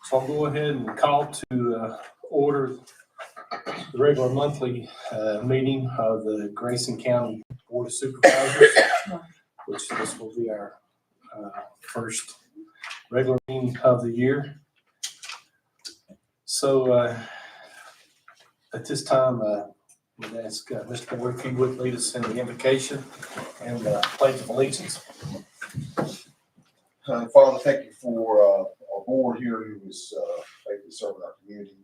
So I'll go ahead and call to order the regular monthly meeting of the Grayson County Board of Supervisors, which this will be our first regular meeting of the year. So at this time, I'm going to ask Mr. Boyd if he would lead us in the invocation and pledge of allegiance. Father, thank you for our board here who is faithfully serving our community,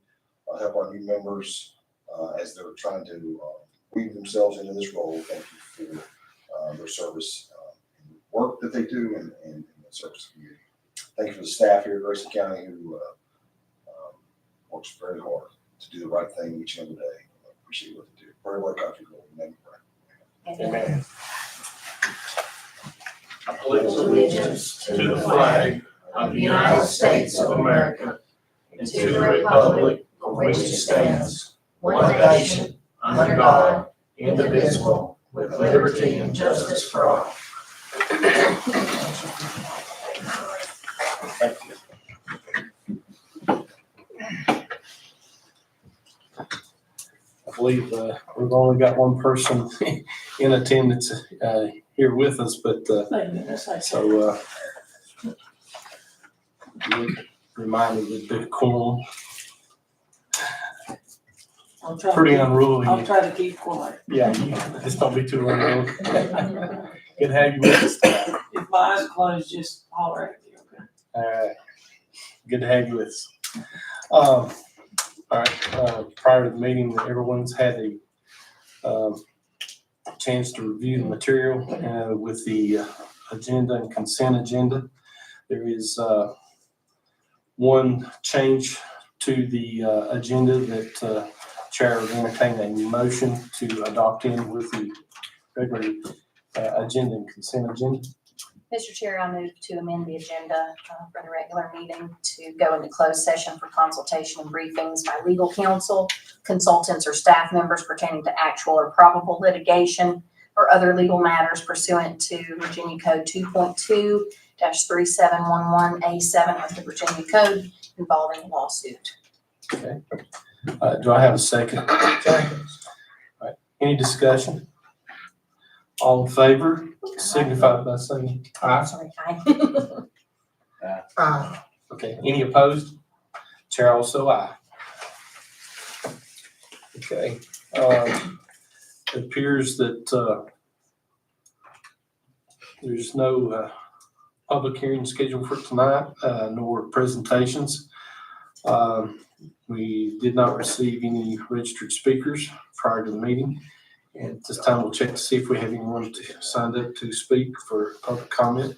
help our new members as they're trying to weave themselves into this role. Thank you for their service and work that they do and the service community. Thank you for the staff here at Grayson County who works very hard to do the right thing each and every day. I appreciate what they do. Pray for our country, Lord. Amen. I pledge allegiance to the flag of the United States of America and to the republic for which it stands, one nation, under God, indivisible, with liberty and justice for all. Thank you. I believe we've only got one person in attendance here with us, but so reminded that the quorum pretty unruly. I'll try to keep quiet. Yeah, just don't be too unruly. Good to have you with us today. If my eyes closed, just holler at me, okay? All right. Good to have you with us. All right. Prior to the meeting, everyone's had a chance to review the material with the agenda and consent agenda. There is one change to the agenda that Chair will entertain a motion to adopt in with the regular agenda and consent agenda. Mr. Chair, I move to amend the agenda for the regular meeting to go into closed session for consultation and briefings by legal counsel, consultants, or staff members pertaining to actual or probable litigation or other legal matters pursuant to Virginia Code 2.2-3711A7 of the Virginia Code involving a lawsuit. Okay. Do I have a second? Second. All right. Any discussion? All in favor, signify by saying aye. Sorry, aye. Aye. Okay. Any opposed? Chair also aye. Okay. It appears that there's no public hearing scheduled for tonight, nor presentations. We did not receive any registered speakers prior to the meeting. And at this time, we'll check to see if we have anyone signed up to speak for public comment.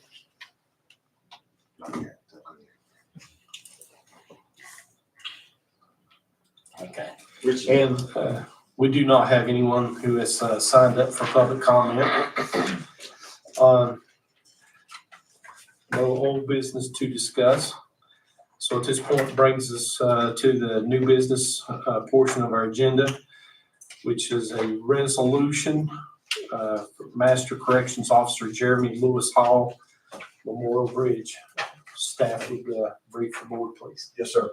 Okay. And we do not have anyone who has signed up for public comment. No old business to discuss. So at this point brings us to the new business portion of our agenda, which is a resolution for Master Corrections Officer Jeremy Lewis Hall, Memorial Bridge. Staff would brief the board, please. Yes, sir.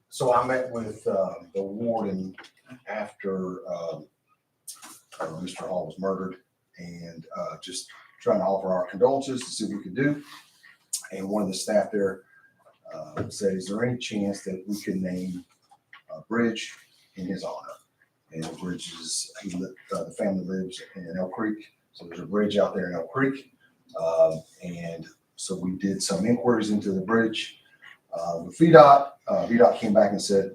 So I met with the warden after Mr. Hall was murdered and just trying to offer our condolences to see what we could do. And one of the staff there said, is there any chance that we could name a bridge in his honor? And the bridge is, the family lives in Elk Creek. So there's a bridge out there in Elk Creek. And so we did some inquiries into the bridge. With VDOT came back and said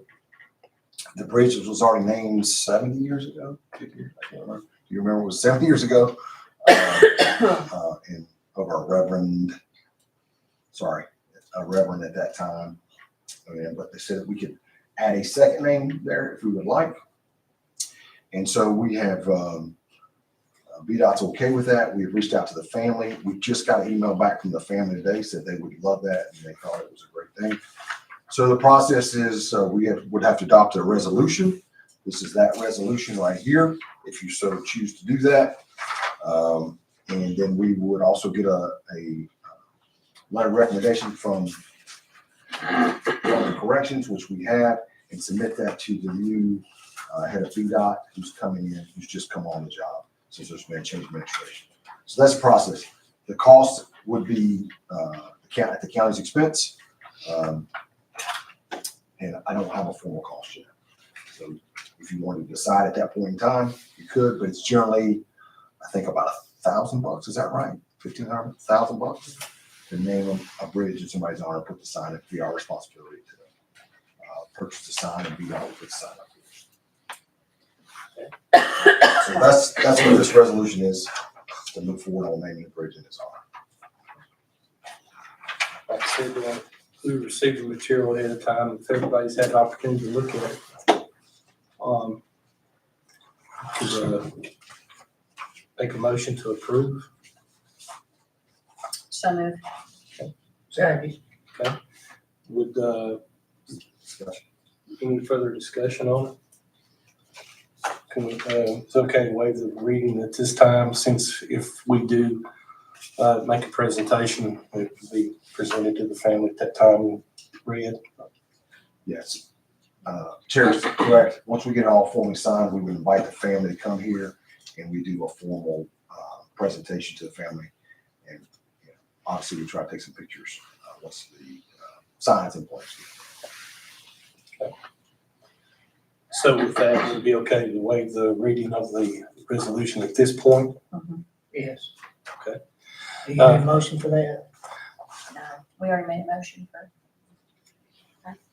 the bridge was already named 70 years ago. 50 years, I can't remember. Do you remember it was 70 years ago? And of our reverend at that time. But they said we could add a second name there if we would like. And so we have, VDOT's okay with that. We've reached out to the family. We just got an email back from the family today, said they would love that and they thought it was a great thing. So the process is would have to adopt a resolution. This is that resolution right here, if you so choose to do that. And then we would also get a letter of recommendation from corrections, which we have, and submit that to the new head of VDOT who's coming in, who's just come on the job since there's been a change of administration. So that's the process. The cost would be at the county's expense. And I don't have a formal cost yet. So if you wanted to decide at that point in time, you could, but it's generally, I think about $1,000. Is that right? $1,500 to name a bridge in somebody's honor, put the sign. It'd be our responsibility to purchase the sign and be able to put the sign up here. So that's what this resolution is, to move forward on naming the bridge in his honor. Like I said, we received the material ahead of time, if everybody's had the opportunity to look at it. Could make a motion to approve. So moved. Second. Would, any further discussion on it? Can we, it's okay to waive the reading at this time, since if we do make a presentation, it will be presented to the family at that time, read. Yes. Chair's correct. Once we get it all formally signed, we would invite the family to come here and we do a formal presentation to the family. And obviously we try to take some pictures once the sign's in place. Okay. So with that, it would be okay to waive the reading of the resolution at this point? Yes. Okay. Do you need a motion for that? No, we already made a motion for.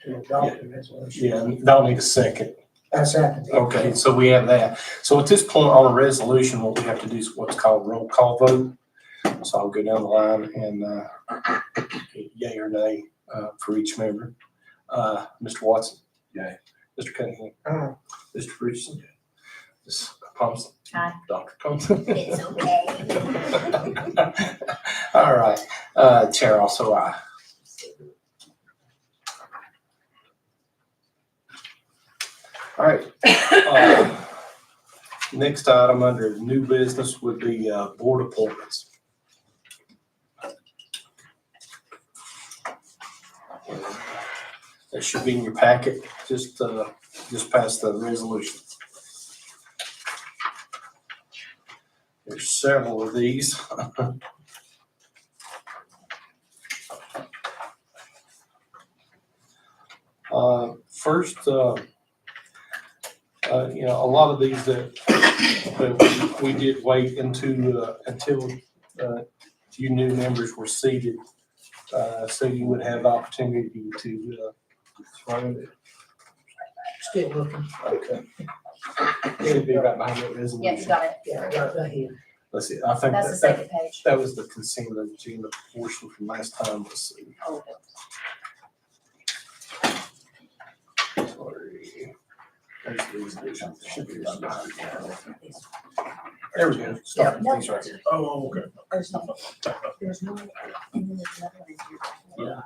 To adopt the resolution? Yeah, don't need a second. I second. it. Okay, so we have that. So at this point on a resolution, what we have to do is what's called roll call vote. So I'll go down the line and yay or nay for each member. Mr. Watson? Yay. Mr. Cunningham? Aye. Mr. Richardson? Ms. Thompson? Aye. Dr. Thompson? It's okay. All right, Chair also aye. All right. Next item under new business would be board appointments. That should be in your packet, just past the resolution. There's several of these. First, a lot of these that we did wait until you new members were seated, so you would have the opportunity to find it. Still looking. Okay. Should be right behind that resolution. Yeah, you got it. Yeah, right here. Let's see, I think That's the that second page. that was the consent agenda portion from last time. Let's see. Oh, Sorry. There's the resolution. Should be right behind that. There we go. Start with these right here. Oh, okay. There's no, and then there's another one in here. Yeah.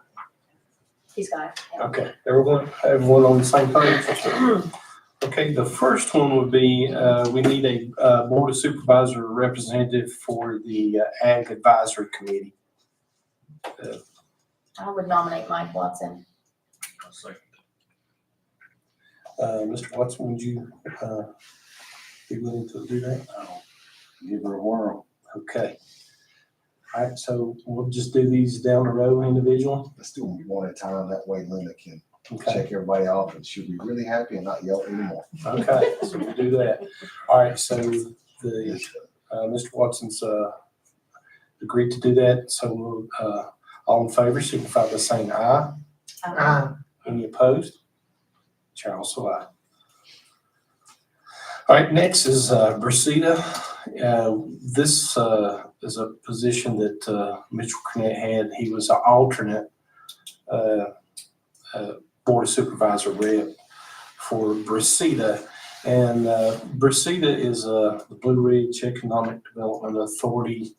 He's got it. Yeah. Okay, everyone on the same page? Okay, the first one would be, we need a Board of Supervisor representative for the Ag Advisory Committee. I would nominate Mike Watson. Mr. Watson, would you be willing to do that? Give her a whirl. Okay. All right, so we'll just do these down the road individual. Let's do them one at a time. That way Linda can Okay. check everybody off and she'll be really happy and not yell anymore. Okay, so we'll do that. All right, so the Mr. Watson's agreed to do that. So we'll all in favor signify by saying aye. Any opposed? Chair also aye. All right, next is Brasida. This is a position that Mitchell Cornett had. He was an alternate Board of Supervisor rep for Brasida. And Brasida is the Blue Ridge Economic Development Authority,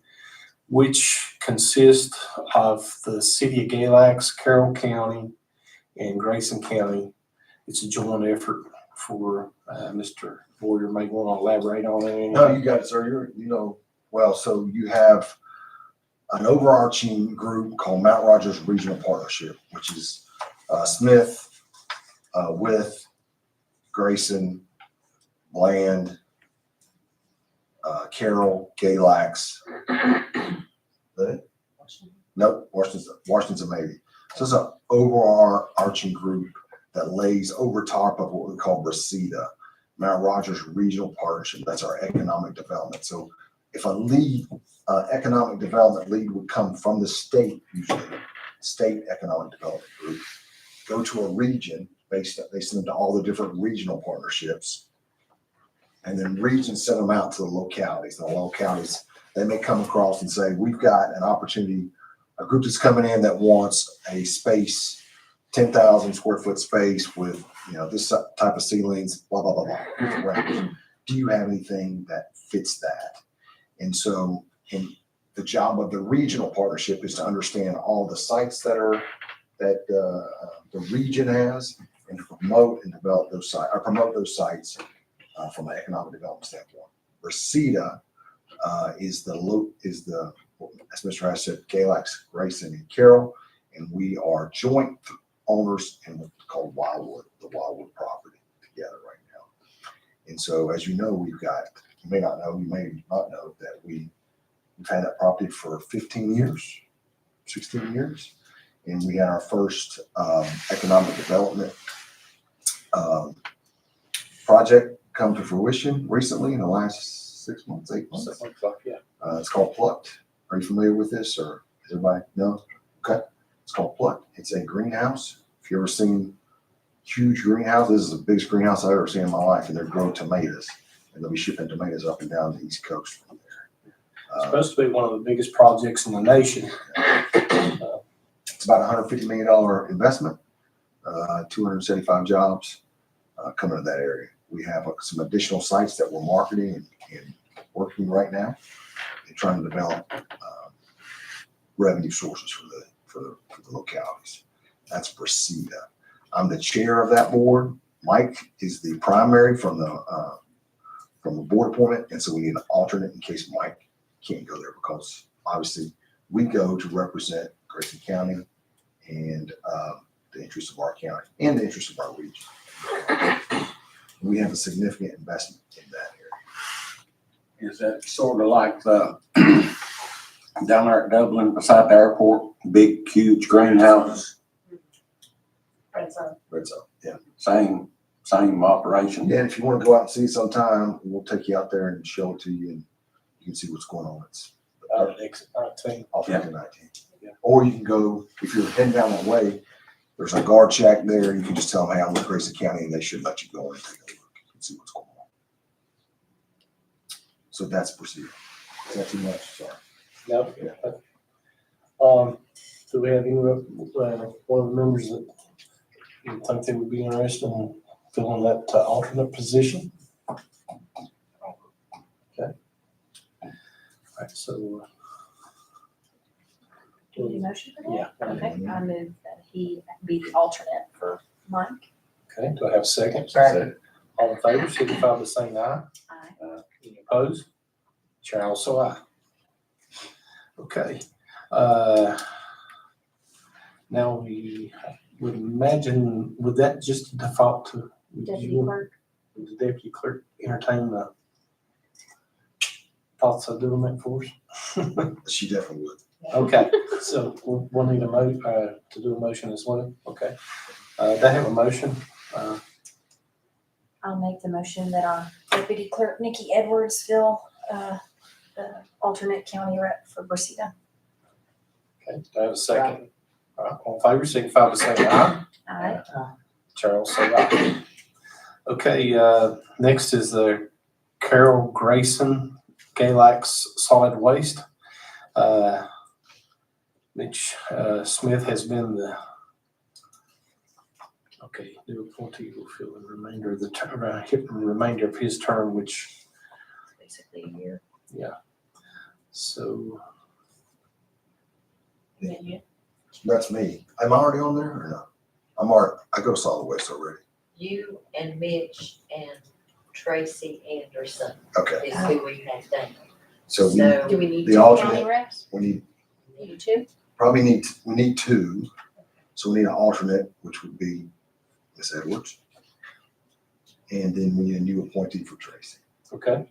which consists of the city of Galax, Carroll County, and Grayson County. It's a joint effort for Mr. Boyer. May want to elaborate on that. No, you got it, sir. So you have an overarching group called Mount Rogers Regional Partnership, which is Smith with Grayson, Bland, Carroll, Galax. Nope, Washington's a maybe. So it's an overarching group that lays over top of what we call BRIC, Mount Rogers Regional Partnership. That's our economic development. So if a lead, economic development lead would come from the state, usually state economic development group, go to a region, they send them to all the different regional partnerships. And then regions send them out to the localities. The localities, they may come across and say, we've got an opportunity, a group that's coming in that wants a space, 10,000 square foot space with, this type of ceilings, blah, blah, blah, blah. Do you have anything that fits that? And so the job of the regional partnership is to understand all the sites that the region has and to promote and develop those sites, or promote those sites from an economic development standpoint. Reseda is the, as Mr. Hash said, Galax, Grayson, and Carroll, and we are joint owners in what's called Wildwood, the Wildwood property together right now. And so, as you know, we've got, you may not know, you may not know that we've had that property for 15 years, 16 years, and we had our first economic development project come to fruition recently in the last 6 months, 8 months. It's called Plucked. Are you familiar with this, or does everybody know? Okay. It's called Plucked. It's a greenhouse. If you've ever seen huge greenhouses, this is the biggest greenhouse I've ever seen in my life, and they're growing tomatoes, and they'll be shipping tomatoes up and down the East Coast from there. It's supposed to be one of the biggest projects in the nation. It's about a $150 million investment, 275 jobs coming to that area. We have some additional sites that we're marketing and working right now and trying to develop revenue sources for the localities. That's BRIC. I'm the chair of that board. Mike is the primary from the board appointment, and so we need an alternate in case Mike can't go there, because obviously we go to represent Grayson County and the interests of our county and the interests of our region. We have a significant investment in that area. Is that sort of like the down there at Dublin beside the airport, big, huge greenhouses, Red Zone, yeah. same operation? Yeah, and if you want to go out and see it sometime, we'll take you out there and show it to you, and you can see what's going on. It's Exit 19. off Yeah. of 19. Yeah. Or you can go, if you're heading down that way, there's a guard shack there. You can just tell them, hey, I'm with Grayson County, and they should let you go and take a look and see what's going on. So that's procedure. Is that too much? Sorry. No. Yeah. Do we have any, one of the members that you think they would be interested in filling that alternate position? Okay. All right, so. Do you need a motion for that? Yeah. Okay, I move that he be the alternate for Mike. Okay, do I have a second? Second. All in favor, signify by saying aye. Aye. Any opposed? Chair also aye. Okay. Now we would imagine, would that just default to? Deputy clerk. Would the deputy clerk entertain the thoughts of doing that for us? She definitely would. Okay, so we'll need to do a motion as well. Okay. They have a motion. I'll make the motion that our deputy clerk, Nikki Edwards, fill the alternate county rep for Bristol. Okay, do I have a second? All right, all in favor, signify by saying aye. Aye. Charles, say aye. Okay, next is the Carol Grayson Galax Solid Waste. Mitch Smith has been the, okay, new appointee will fill the remainder of the term, remainder of his term, which, Basically a year. yeah. So, Yeah. That's me. Am I already on there or no? I go to solid waste already. You and Mitch and Tracy Anderson Okay, is who we have done. so So Do we need The two alternate. county reps? we need You too? we need two. So we need an alternate, which would be Ms. Edwards. And then we need a new appointee for Tracy. Okay.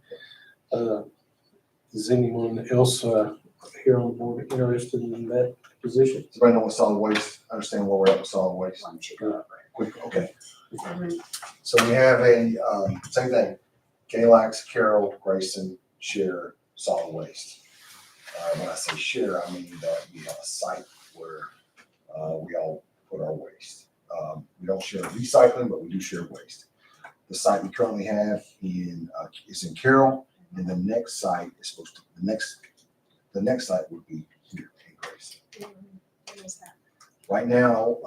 Is anyone else here on the board interested in that position? Does anybody know what solid waste, understand where we're at with solid waste? Why don't you go? Quick, okay. Mhm. So we have a, same thing, Galax, Carroll, Grayson, share solid waste. When I say share, I mean that we have a site where we all put our waste. We don't share recycling, but we do share waste. The site we currently have is in Carroll, and the next site is supposed to, the next site would be here in Grayson. What is that? Right now,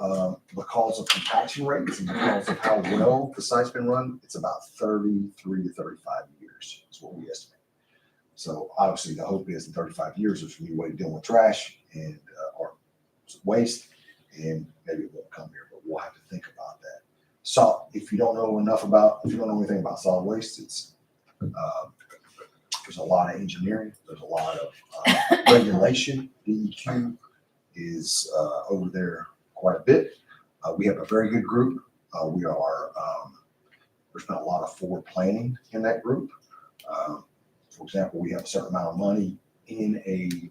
because of compaction rates and because of how well the site's been run, it's about 33 to 35 years is what we estimate. So obviously the hope is in 35 years, there's a new way of dealing with trash and, or waste, and maybe it won't come here, but we'll have to think about that. So if you don't know anything about solid waste, it's, there's a lot of engineering, there's a lot of regulation. DEQ is over there quite a bit. We have a very good group. There's been a lot of forward planning in that group. For example, we have a certain amount of money in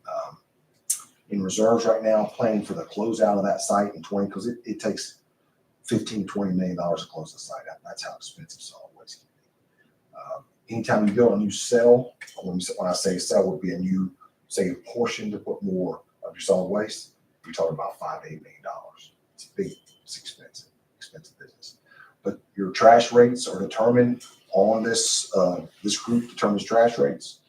reserves right now, planning for the closeout of that site in because it takes $15, $20 million to close the site out. That's how expensive solid waste can be. Anytime you build a new cell, when I say cell, would be a new, say, portion to put more of your solid waste, you're talking about $5 to $8 million. It's big, it's expensive business. But your trash rates are determined on this, this group determines trash rates,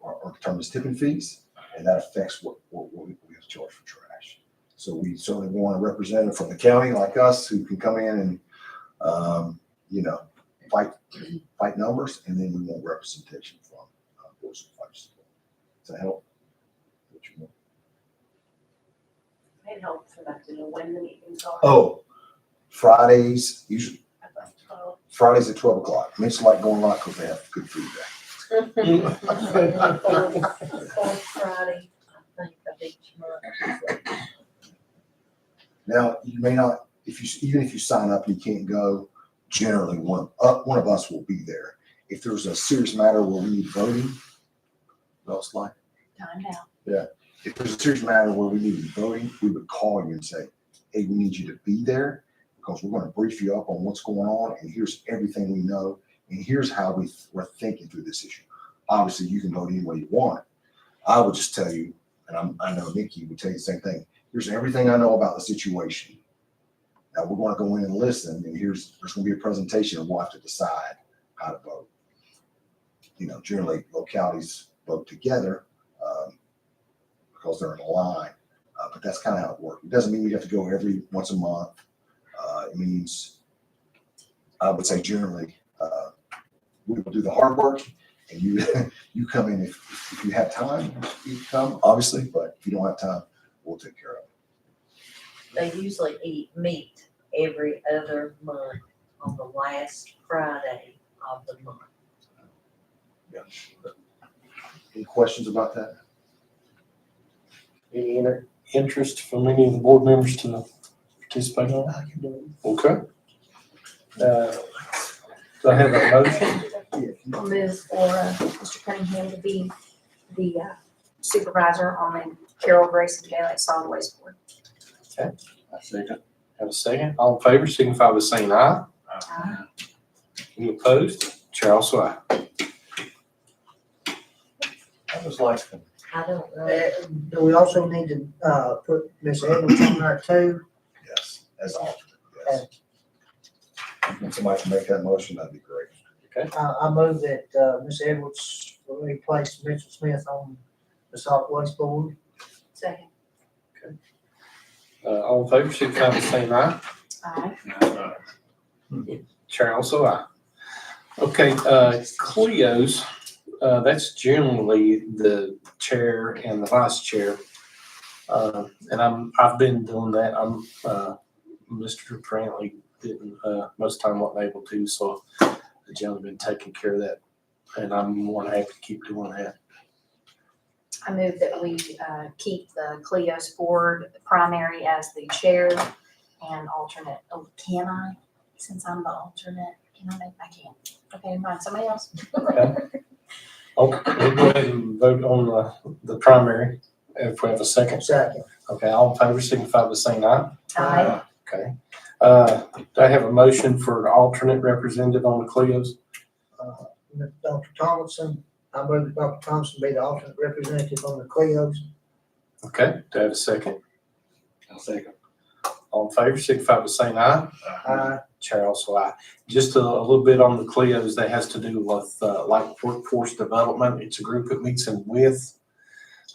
or determines tipping fees, and that affects what we have to charge for trash. So we certainly want a representative from the county like us who can come in and, fight numbers, and then we want representation from board supervisors. Does that help? What you want? It helps for that to know when the meetings are. Oh, Fridays, usually About 12. Fridays at 12 o'clock. Makes like going a lot because they have good food there. Fourth Friday, I think, of each month. Now, you may not, even if you sign up, you can't go. Generally, one of us will be there. If there's a serious matter where we need voting, else like, Time now. if there's a serious matter where we need voting, we would call you and say, hey, we need you to be there because we're going to brief you up on what's going on, and here's everything we know, and here's how we're thinking through this issue. Obviously, you can vote any way you want. I would just tell you, and I know Nikki would tell you the same thing. Here's everything I know about the situation. Now we're going to go in and listen, and there's going to be a presentation, and we'll have to decide how to vote. Generally localities vote together because they're in a line, but that's kind of how it works. It doesn't mean you have to go every once a month. It means, I would say generally, we will do the hard work, and you come in if you have time, you come, obviously, but if you don't have time, we'll take care of it. They usually meet every other month on the last Friday of the month. Yeah. Any questions about that? Any interest from any of the board members to participate on it? Okay. Do I have a motion? I'll move for Mr. Cunningham to be the supervisor on the Carroll Grayson Galax Solid Waste Board. I second. Have a second. All in favor, signify by saying aye. Any opposed? Chair also aye. I was like, I don't know. Do we also need to, put Miss Edwards on there too? yes, as alternate, yes. If somebody can make that motion, that'd be great. I move that, Miss Edwards will replace Mitchell Smith on the solid waste board. Second. All in favor, signify by saying aye. Aye. Chair also aye. Okay, Cleo's, that's generally the chair and the vice chair. And I've been doing that. Mr. Brantley didn't, most of the time wasn't able to, so the gentleman been taking care of that. And I'm more than happy to keep doing that. I move that we keep the Cleos board primary as the chair and alternate. Oh, can I? Since I'm the alternate, can I make, I can't. Okay, find somebody else. Okay, we'll go ahead and vote on the primary if we have a second. Second. Okay, all in favor, signify by saying aye. Aye. Okay. Do I have a motion for an alternate representative on the Cleos? Dr. Thompson, I move that Dr. Thompson be the alternate representative on the Cleos. Okay, do I have a second? I'll second. All in favor, signify by saying aye. Aye. Chair also aye. Just a little bit on the Cleos that has to do with like workforce development. It's a group that meets in with.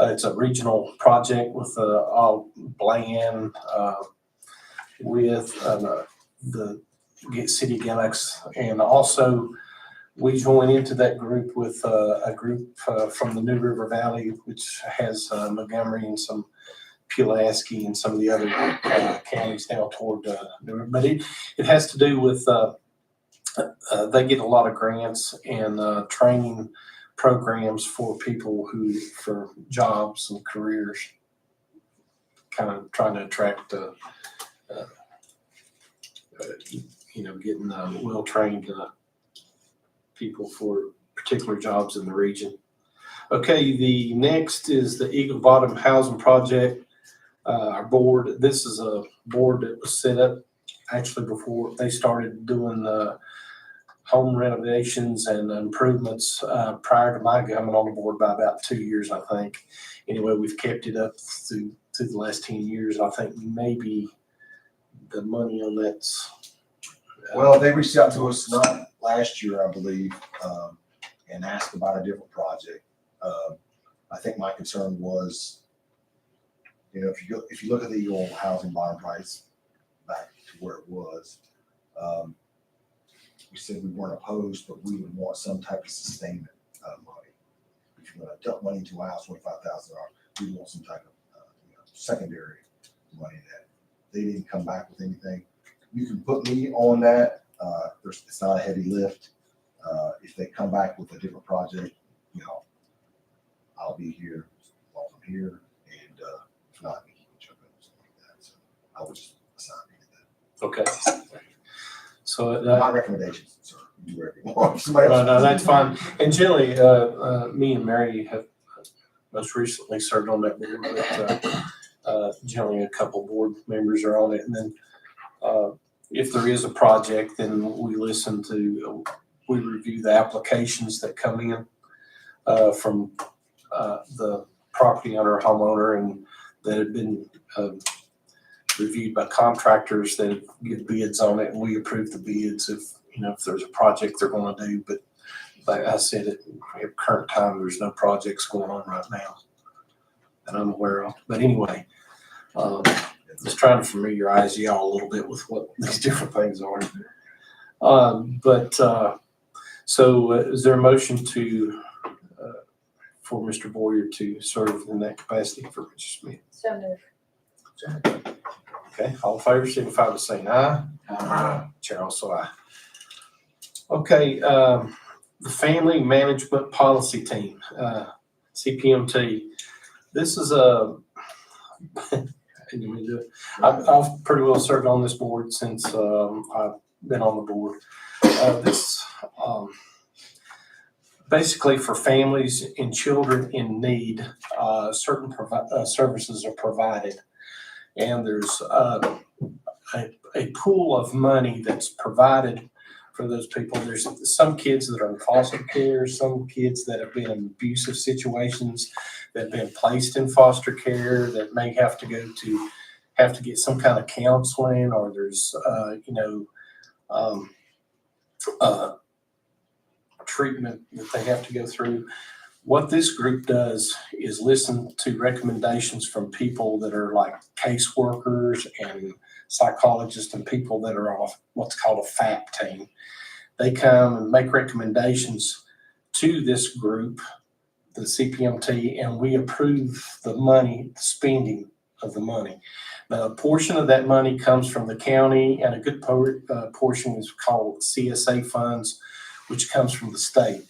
It's a regional project with all Bland, with the City of Galax, and also we join into that group with a group from the New River Valley, which has Montgomery and some Pulaski and some of the other counties down toward New River. But it has to do with they get a lot of grants and training programs for people for jobs and careers, kind of trying to attract getting well-trained people for particular jobs in the region. Okay, the next is the Eagle Bottom Housing Project. Our board, this is a board that was set up actually before they started doing the home renovations and improvements prior to my coming on the board by about 2 years, I think. Anyway, we've kept it up through the last 10 years. I think maybe the money on that's. Well, they reached out to us not last year, I believe, and asked about a different project. I think my concern was, if you look at the Eagle housing bond price back to where it was, we said we weren't opposed, but we would want some type of sustainment money. If you're going to dump money into a house, $25,000, we want some type of secondary money that they didn't come back with anything. You can put me on that. It's not a heavy lift. If they come back with a different project, I'll be here while I'm here, and if not, we can jump in or something like that. So I would just assign me to Okay. So that. My recommendations, sir. You do whatever you want. Somebody else. no, that's fine. And generally, me and Mary have most recently served on that board, but generally a couple board members are on it. And then if there is a project, then we review the applications that come in from the property owner or homeowner, and that have been reviewed by contractors that get bids on it, and we approve the bids if there's a project they're going to do. But like I said, at current time, there's no projects going on right now that I'm aware of. But anyway, just trying to familiarize y'all a little bit with what these different things are. So is there a motion for Mr. Boyer to serve in that capacity for Mr. Smith? So moved. Okay, all in favor, signify by saying aye. Aye. Chair also aye. Okay, the Family Management Policy Team, CPMT. This is I've pretty well served on this board since I've been on the board. This basically for families and children in need, certain services are provided, and there's a pool of money that's provided for those people. There's some kids that are in foster care, some kids that have been in abusive situations, that have been placed in foster care, that may have to get some kind of counseling, or there's treatment that they have to go through. What this group does is listen to recommendations from people that are like caseworkers and psychologists and people that are on what's called a FAP team. They come and make recommendations to this group, the CPMT, and we approve the money, the spending of the money. Now, a portion of that money comes from the county, and a good portion is called CSA funds, which comes from the state.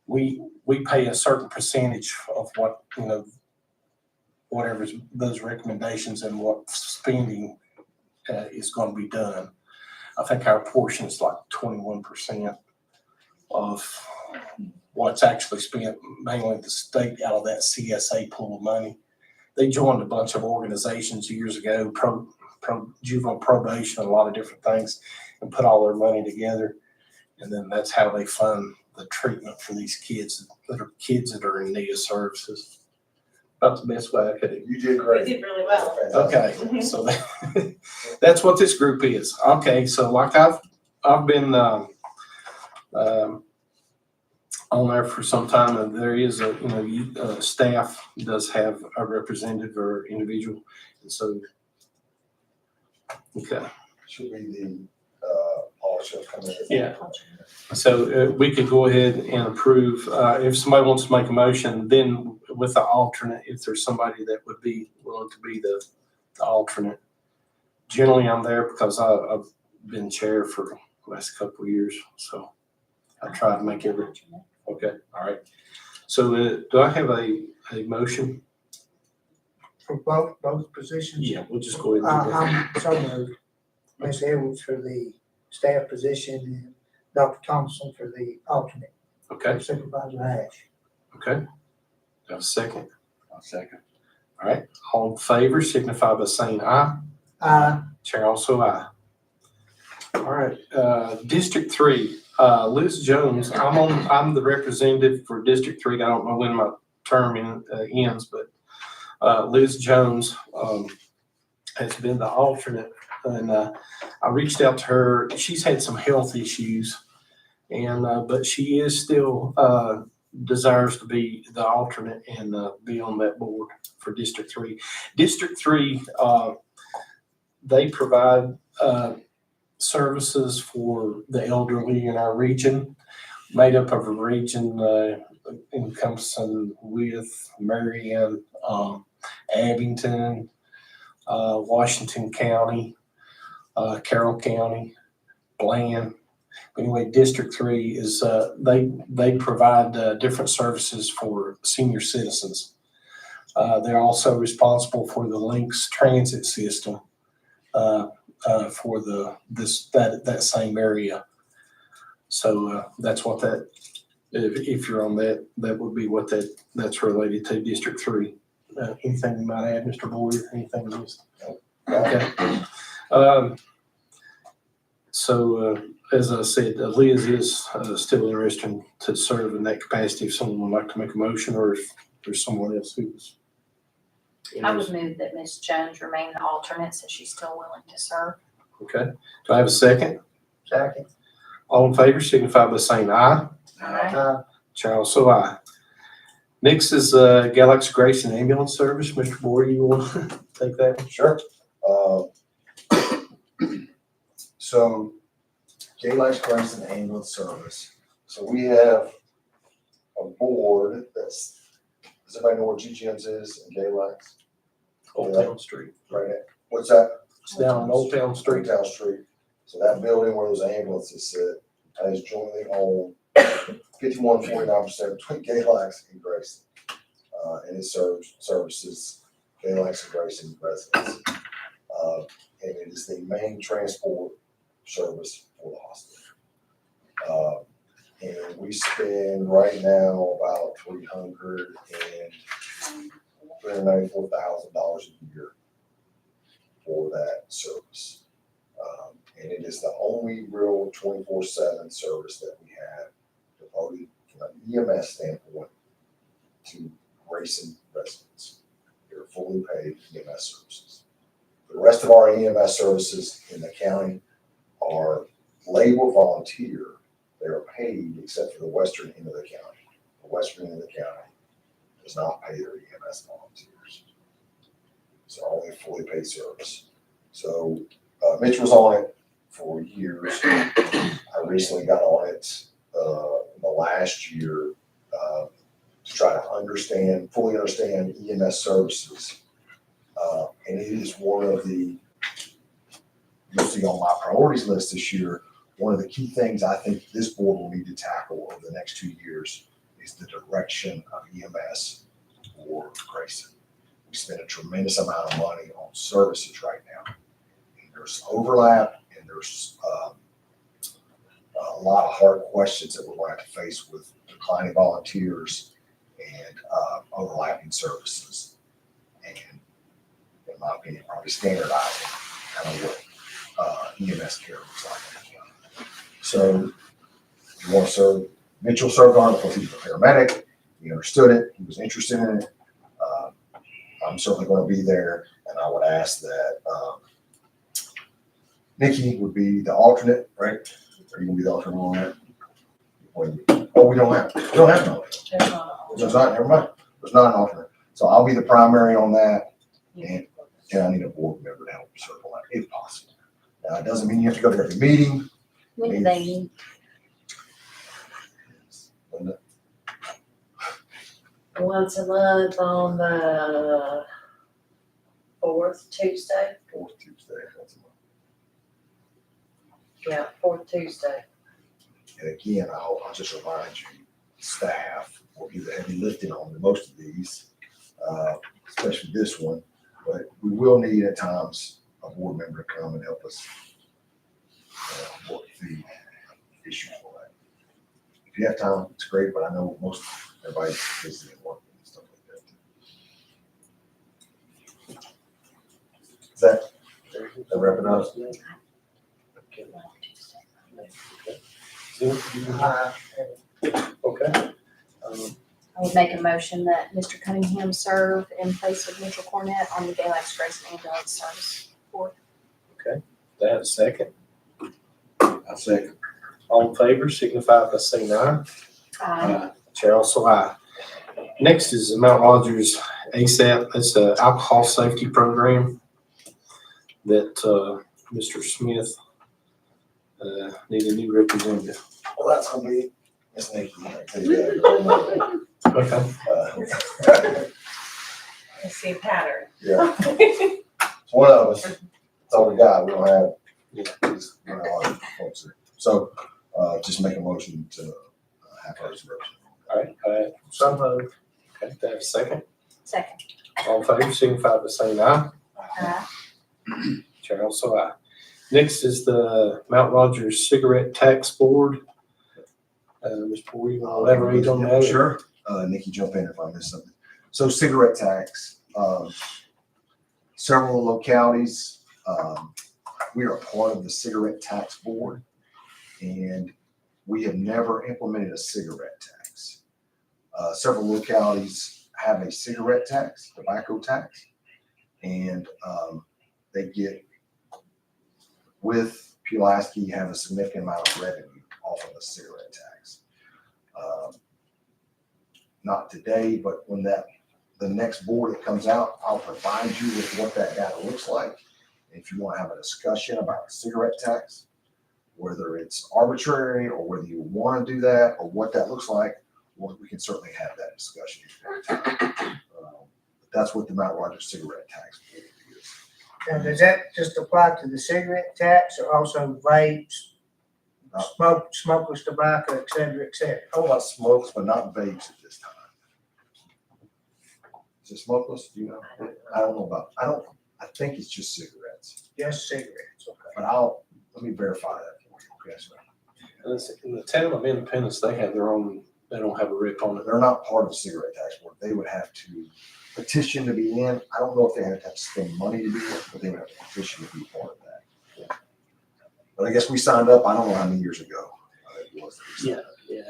We we pay a certain percentage of what, whatever those recommendations and what spending is going to be done. I think our portion is like 21% of what's actually spent, mainly the state out of that CSA pool of money. They joined a bunch of organizations years ago, juvenile probation, a lot of different things, and put all their money together. And then that's how they fund the treatment for these kids that are in need of services. About the best way I could do. You did You great. did really well. Okay, so that's what this group is. Okay, so like I've been on there for some time, and there is staff does have a representative or individual, and so, okay. Should be the, policy of coming in. Yeah. So we could go ahead and approve, if somebody wants to make a motion, then with the alternate, if there's somebody that would be willing to be the alternate. Generally, I'm there because I've been chair for the last couple of years, so I try to make every, okay, all right. So do I have a motion? For both positions? Yeah, we'll just go ahead and do that. I'm so moved. Ms. Edwards for the staff position and Dr. Thompson for the alternate. Okay, Supervisor Ash. okay. Do I have a second? I'll second. All right, all in favor signify by saying aye. Chair also aye. All right, District 3, Liz Jones, I'm the representative for District 3. I don't know when my term ends, but Liz Jones has been the alternate. And I reached out to her. She's had some health issues, and but she is still desires to be the alternate and be on that board for District 3. District 3, they provide services for the elderly in our region, made up of a region encompassing with Marion, Abington, Washington County, Carroll County, Bland. Anyway, District 3 is, they provide different services for senior citizens. They're also responsible for the Links transit system for that same area. So that's what that, if you're on that, that would be what that's related to, District 3. Anything you might add, Mr. Boyd? Anything you missed? Okay. So as I said, Liz is still interested to serve in that capacity. If someone would like to make a motion, or if there's someone else who's. I would move that Ms. Jones remain the alternate since she's still willing to serve. Okay. Do I have a second? Second. All in favor signify by saying aye. Chair also aye. Next is Galaxy Grayson Ambulance Service. Mr. Boyd, you want to take that? Sure. So Galax Grayson Ambulance Service. So we have a board does everybody know where GGM's is in Galax? Old Town Street. Right at, what's that? It's down on Old Town Street. Town Street. So that building where those ambulances sit, that is jointly owned 51.49% between Galax and Grayson. And it services Galax and Grayson residents. And it is the main transport service for the hospital. And we spend right now about $394,000 a year for that service. And it is the only real 24/7 service that we have devoted from an EMS standpoint to Grayson residents. They're fully paid EMS services. The rest of our EMS services in the county are labeled volunteer. They are paid except for the western end of the county. The western end of the county does not pay their EMS volunteers. So only fully paid service. So Mitch was on it for years. I recently got on it in the last year to try to fully understand EMS services. And it is one of the, you'll see on my priorities list this year, one of the key things I think this board will need to tackle over the next 2 years is the direction of EMS for Grayson. We spend a tremendous amount of money on services right now. And there's overlap, and there's a lot of hard questions that we're going to have to face with declining volunteers and overlapping services. And in my opinion, probably standardizing kind of what EMS care looks like. So if you want to serve, Mitchell served on it because he's a paramedic. He understood it. He was interested in it. I'm certainly going to be there, and I would ask that Nikki would be the alternate, right? Are you going to be the alternate on that? Oh, we don't have an alternate. There's not, never mind. There's not an alternate. So I'll be the primary on that, and I need a board member to help serve on that if possible. Now, it doesn't mean you have to go to every meeting. When do they meet? Linda? Once a month on the fourth Tuesday? Fourth Tuesday. Once a month. Yeah, fourth Tuesday. And again, I'll just remind you, staff will do the heavy lifting on most of these, especially this one. But we will need at times a board member to come and help us work the issues for that. If you have time, it's great, but I know most everybody's busy and working and stuff like that. Is that wrap it up? Okay. I would make a motion that Mr. Cunningham serve in place of Mitchell Cornett on the Galax Grayson Ambulance Service Board. Do I have a second? I second. All in favor, signify by saying aye. Chair also aye. Next is the Mount Rogers ASAP. It's an alcohol safety program that Mr. Smith need a new representative. Well, that's gonna be Miss Nikki. I tell you that. Okay. I see a pattern. Yeah, it's one of us. That's all we got. We don't have, these, a lot of folks there. So, just make a motion to have her as a representative. All right. Some moved. Okay. Do I have a second? Second. All in favor, signify by saying aye. Chair also aye. Next is the Mount Rogers Cigarette Tax Board. Ms. Poole, you want to elaborate on that? Sure. Nikki, jump in if I miss something. So cigarette tax, several localities, we are part of the cigarette tax board, and we have never implemented a cigarette tax. Several localities have a cigarette tax, tobacco tax, and they get, with Pulaski, have a significant amount of revenue off of the cigarette tax. Not today, but when the next board that comes out, I'll provide you with what that data looks like. If you want to have a discussion about the cigarette tax, whether it's arbitrary or whether you want to do that or what that looks like, well, we can certainly have that discussion. That's what the Mount Rogers cigarette tax board is. Now, does that just apply to the cigarette tax or also vapes, smokeless tobacco, et cetera, et cetera? How about smokes, but not vapes at this time? Is it smokeless? Do you know? I don't know about, I think it's just cigarettes, Just cigarettes, okay. but let me verify that for you. Okay, so In the town of Independence, they have their own, they don't have a rip on it. they're not part of the cigarette tax board. They would have to petition to be in. I don't know if they have to spend money to be in, but they would have to petition to be part of that. Yeah. But I guess we signed up, I don't know how many years ago it was. That we signed up. Yeah.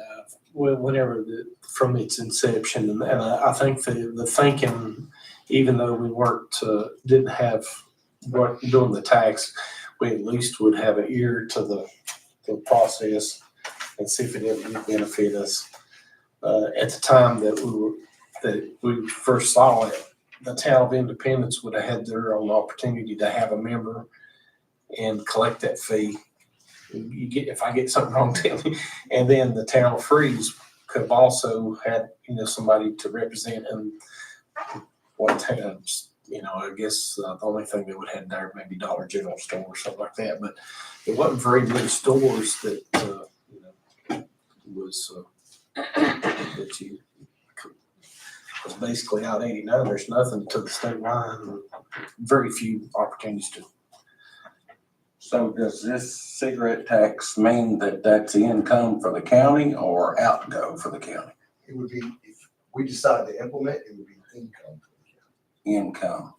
Well, whenever from its inception, and I think the thinking, even though we didn't have doing the tax, we at least would have an ear to the process and see if it ever would benefit us. At the time that we first saw it, the town of Independence would have had their own opportunity to have a member and collect that fee. If I get something wrong, tell me. And then the town of Freeze could have also had, somebody to represent in one times. I guess the only thing they would have there maybe Dollar General store or something like that. But it wasn't very many stores that was That you, because basically out 89, there's nothing to the state line, very few opportunities to. So does this cigarette tax mean that that's income for the county or outgo for the county? It would be, if we decide to implement, it would be income for the Income. county.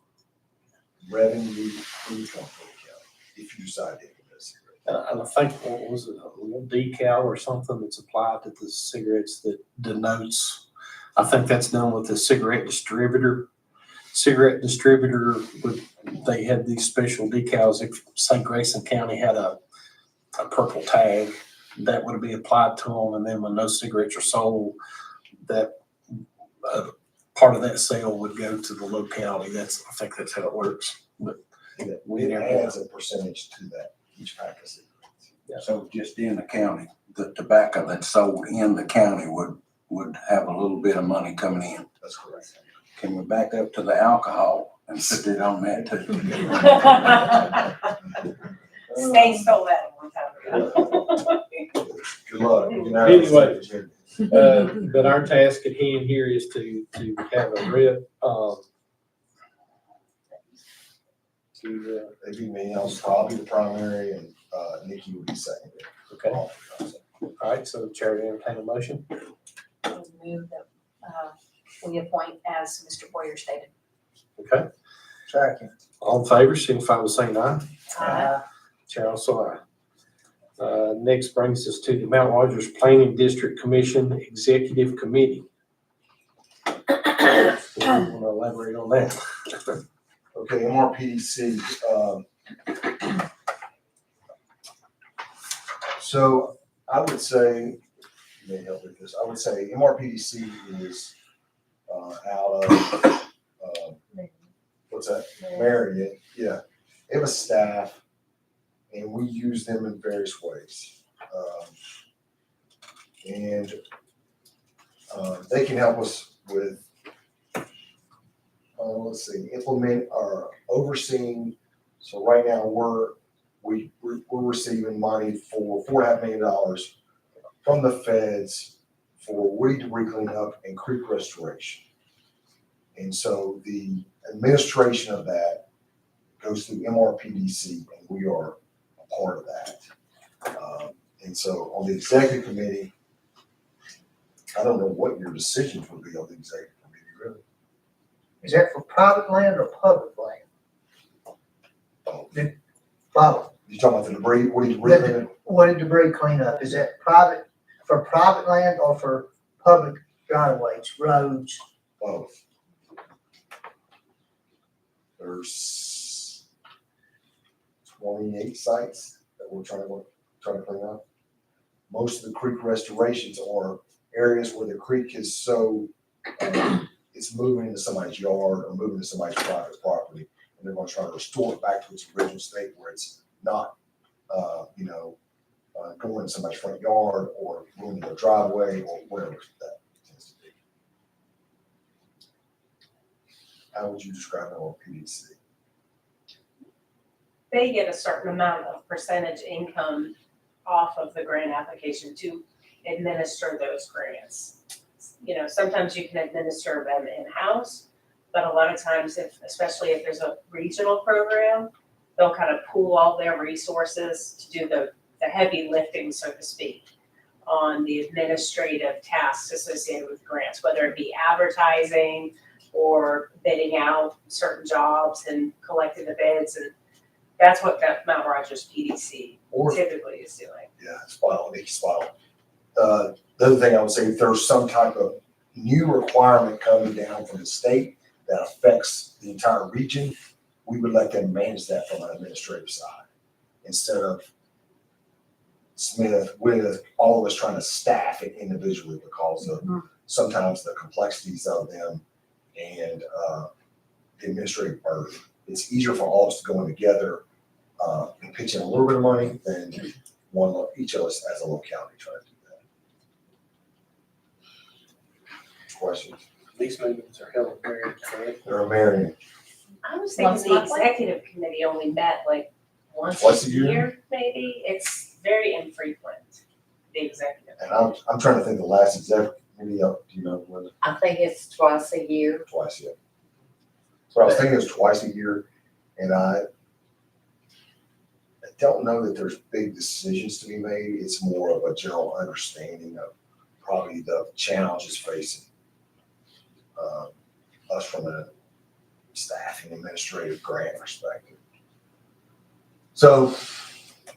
Revenue, income for the county, if you decide to implement a cigarette. And I think, what was it, a little decal or something that's applied to the cigarettes that denotes, I think that's done with the cigarette distributor. Cigarette distributor, they had these special decals. If, say, Grayson County had a purple tag, that would be applied to them. And then when those cigarettes are sold, that part of that sale would go to the locality. I think that's how it works. But we It never. adds a percentage to that, each pack of cigarettes. So just in the county, the tobacco that's sold in the county would have a little bit of money coming in. That's correct. Can we back up to the alcohol and put it on that too? State stole that a long time ago. Good luck. Anyway. But our task at hand here is to have a rep, It'd be me, I'll probably be the primary, and Nikki would be secondary. okay, all right, so the chair will entertain a motion. Move that, we appoint as Mr. Boyer stated. Okay, Second. all in favor, signify by saying aye. Uh, Chair also aye. Next brings us to the Mount Rogers Planning District Commission Executive Committee. Want to elaborate on that? Okay, MRPDC, so I would say, you may help with this, I would say MRPDC is out of, what's that? Marion, yeah. They have a staff, and we use them in various ways. And they can help us with, let's see, implement or overseeing. So right now we're receiving money for $4.5 million from the feds for woody debris cleanup and creek restoration. And so the administration of that goes through MRPDC, and we are a part of that. And so on the executive committee, I don't know what your decisions would be on the executive committee, really. Is that for private land or public land? Private. You talking about the debris, woody debris cleanup? Woody debris cleanup, is that private, for private land or for public right of ways, roads? Both. There's 28 sites that we're trying to clean up. Most of the creek restorations are areas where the creek is so, it's moving into somebody's yard or moving to somebody's private property, and they're gonna try to restore it back to its original state where it's not, going in somebody's front yard or moving to a driveway or whatever that tends to be. How would you describe our PDC? They get a certain amount of percentage income off of the grant application to administer those grants. You know, sometimes you can administer them in-house, but a lot of times especially if there's a regional program, they'll kind of pool all their resources to do the heavy lifting, so to speak, on the administrative tasks associated with grants, whether it be advertising or bidding out certain jobs and collecting the bids. And that's what that Mount Rogers PDC Or, typically is doing. yeah, spot on, Nikki, spot on. The other thing I would say, if there's some type of new requirement coming down from the state that affects the entire region, we would let them manage that from an administrative side instead of Smith with all of us trying to staff it individually because of sometimes the complexities of them and the administrative burden. It's easier for all of us to go in together and pitch in a little bit of money than each of us as a locality trying to do that. Questions? These meetings are held very correct. They're a Marion. I was thinking Once the monthly? executive committee only met like once Once a a year? year, maybe. It's very infrequent. the executive. And I'm trying to think the last exec, maybe up, do you know, when, I think it's twice a year. twice yet. So I was thinking it was twice a year, and I don't know that there's big decisions to be made. It's more of a general understanding of probably the challenges facing us from a staffing administrative grant perspective. So,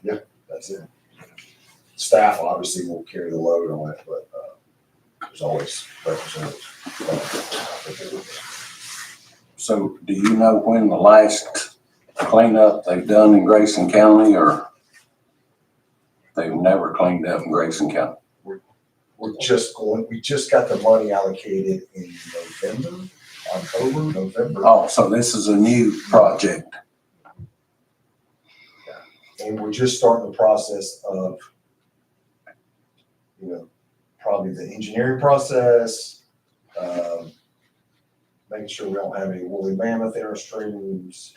yeah, that's it. Staff obviously will carry the load on it, but there's always representatives. So do you know when the last cleanup they've done in Grayson County, or they've never cleaned up in Grayson County? we just got the money allocated in November. Oh, so this is a new project. And we're just starting the process of, probably the engineering process, making sure we don't have any woolly mammoth in our streams.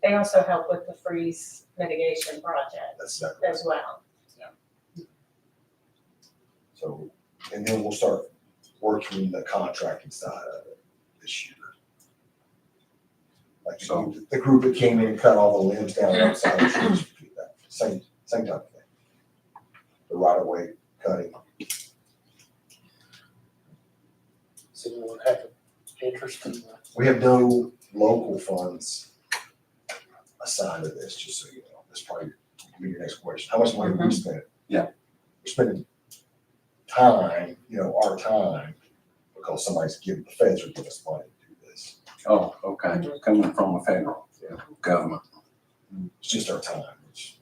They also help with the freeze mitigation project That's exactly. as well. So, and then we'll start working the contracting side of it this year. Like the group that came in and cut all the limbs down the side of the trees, that same type of thing. The right of way cutting. Does anyone have an interest in that? We have no local funds assigned to this, just so you know. That's probably be your next question. How much money have we spent? Yeah. We're spending time, our time, because somebody's giving, the feds are giving us money to do this. Oh, okay, coming from a federal government. It's just our time, which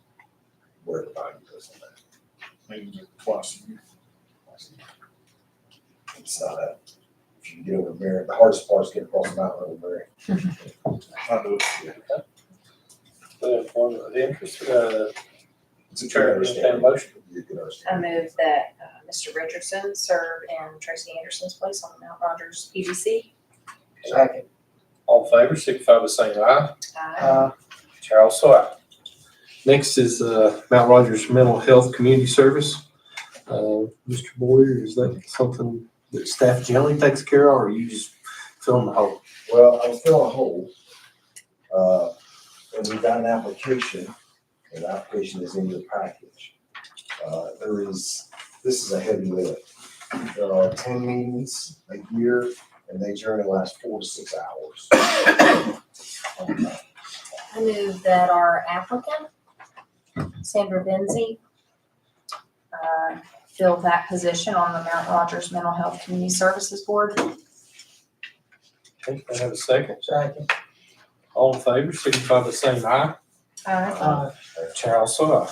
where the value goes on that. Maybe twice a year. It's not a, if you can get over Mary, the hardest part is getting across the mountain over Mary. I do. Point of interest, It's a Chair, good understand understanding. motion. You can I understand. move that Mr. Richardson serve in Tracy Anderson's place on the Mount Rogers PBC. Second. All in favor, signify by saying aye. Chair also aye. Next is Mount Rogers Mental Health Community Service. Mr. Boyer, is that something that staff generally takes care of, or are you just filling the hole? Well, I was filling a hole, and we got an application, and the application is in your package. This is a heavy lift. There are 10 meetings a year, and they generally last 4 to 6 hours. I move that our applicant, Sandra Benzie, fill that position on the Mount Rogers Mental Health Community Services Board. Okay, I have a second. Second. All in favor, signify by saying aye. Chair also aye.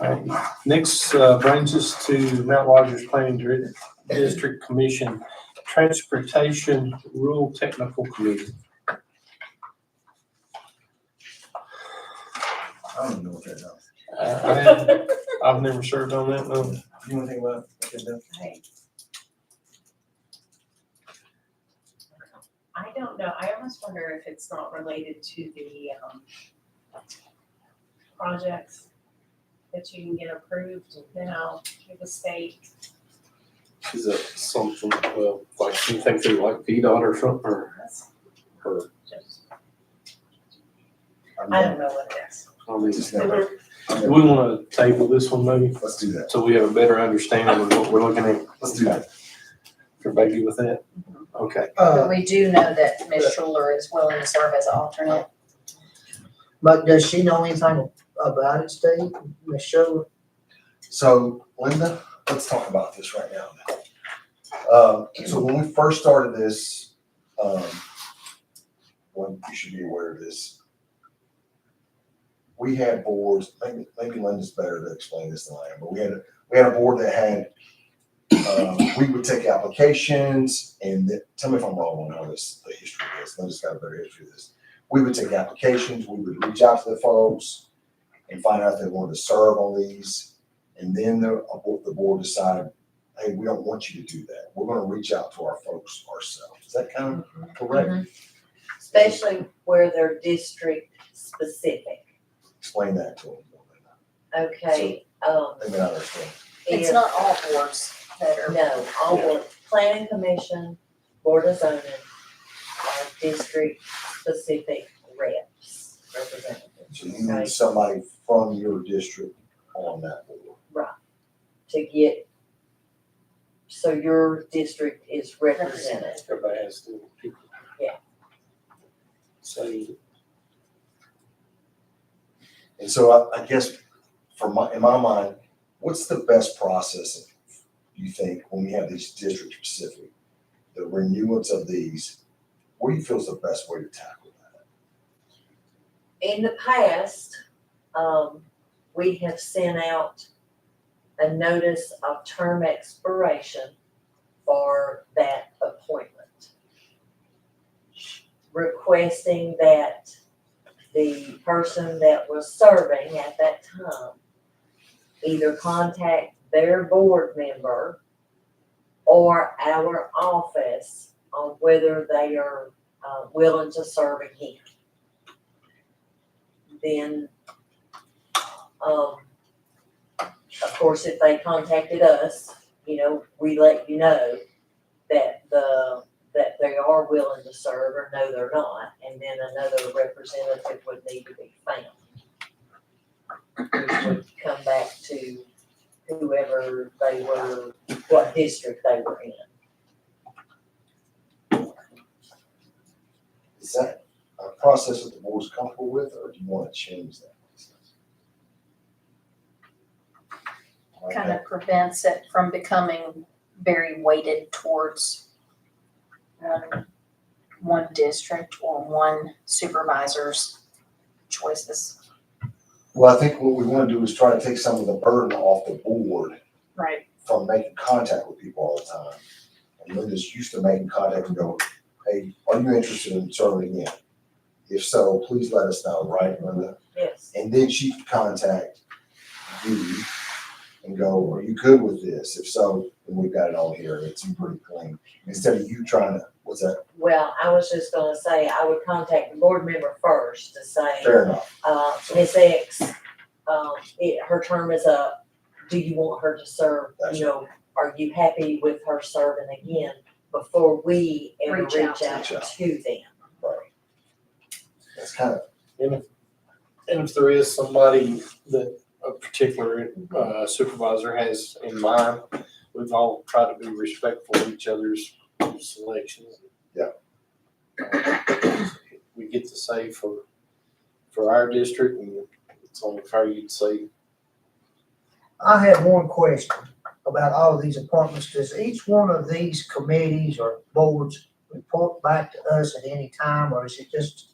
All right, next brings us to Mount Rogers Planning District Commission Transportation Rural Technical Committee. I don't even know what that is. I've never served on that, no. You want to think about it? I don't know, I almost wonder if it's not related to the, projects that you can get approved now through the state. Is that something, well, like you think through like VDOT or something, or, Just, I'm I not- don't know what it is. I mean, Just never- do we want to table this one maybe, Let's do that. so we have a better understanding of what we're looking at? Let's do that. Everybody good with that? Okay. But we do know that Ms. Schuler is willing to serve as an alternate. But does she know anything about it, Steve? Ms. Schuler? So Linda, let's talk about this right now. So when we first started this, well, you should be aware of this. We had boards, maybe Linda's better to explain this than I am, but we had a board that had, we would take applications and tell me if I'm wrong on how the history of this. Linda's got a better history of this. We would take applications, we would reach out to the folks and find out if they wanted to serve on these. And then the board decided, hey, we don't want you to do that. We're gonna reach out to our folks ourselves. Is that kind of correct? Especially where they're district specific. Explain that to them. Okay, They may not understand. It's if- not all boards that are. No, all board, planning commission, board of zoning, are district-specific reps, representatives. So you need somebody from your district on that board. To get, so your district is represented. Everybody has to. Yeah. So And so I guess in my mind, what's the best process you think when we have these district specific, the renewance of these, what do you feel is the best way to tackle that? In the past, we have sent out a notice of term expiration for that appointment, requesting that the person that was serving at that time either contact their board member or our office on whether they are willing to serve again. Then, of course, if they contacted us, we let you know that that they are willing to serve or no, they're not, and then another representative would need to be found. Which would come back to whoever they were, what district they were in. Is that a process that the board's comfortable with, or do you want to change that process? Kind of prevents it from becoming very weighted towards one district or one supervisor's choices. Well, I think what we want to do is try to take some of the burden off the board Right. from making contact with people all the time. And Linda's used to making contact and go, hey, are you interested in serving again? If so, please let us know, right, Linda? Yes. And then she can contact you and go, are you good with this? If so, then we've got it all here. It's pretty clean. Instead of you trying to, what's that? Well, I was just gonna say, I would contact the board member first to say, Fair enough. Ms. X, her term is up. Do you want her to serve? Gotcha. Are you happy with her serving again before we ever Reach reach out out to to them? Right. That's kind of, And if there is somebody that a particular supervisor has in mind, we've all tried to be respectful of each other's selections. Yeah. We get to say for our district, and it's only fair you'd say. I have one question about all of these appointments. Does each one of these committees or boards report back to us at any time, or is it just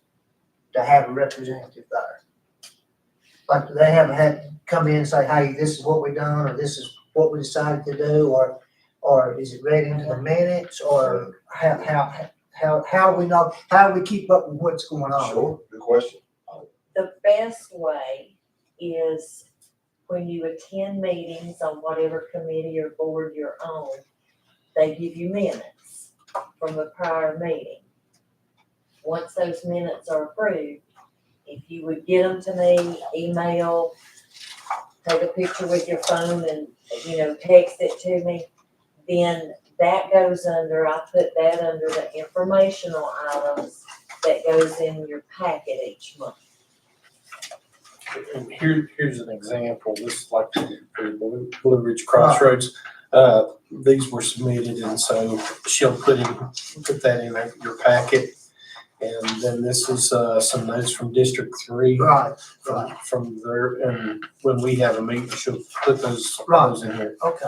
to have a representative there? Like, do they haven't had to come in and say, hey, this is what we done, or this is what we decided to do, or is it read into the minutes, or how we know, how we keep up with what's going on? sure, good question. The best way is when you attend meetings on whatever committee or board you're on, they give you minutes from the prior meeting. Once those minutes are approved, if you would get them to me, email, take a picture with your phone and, text it to me, then that goes under, I put that under the informational items that goes in your packet each month. And here's an example. This is like for the Blue Ridge Crossroads. These were submitted, and so she'll put that in your packet. And then this is some notes from District 3 Right, from there. And when we have a meeting, she'll put those in here. okay.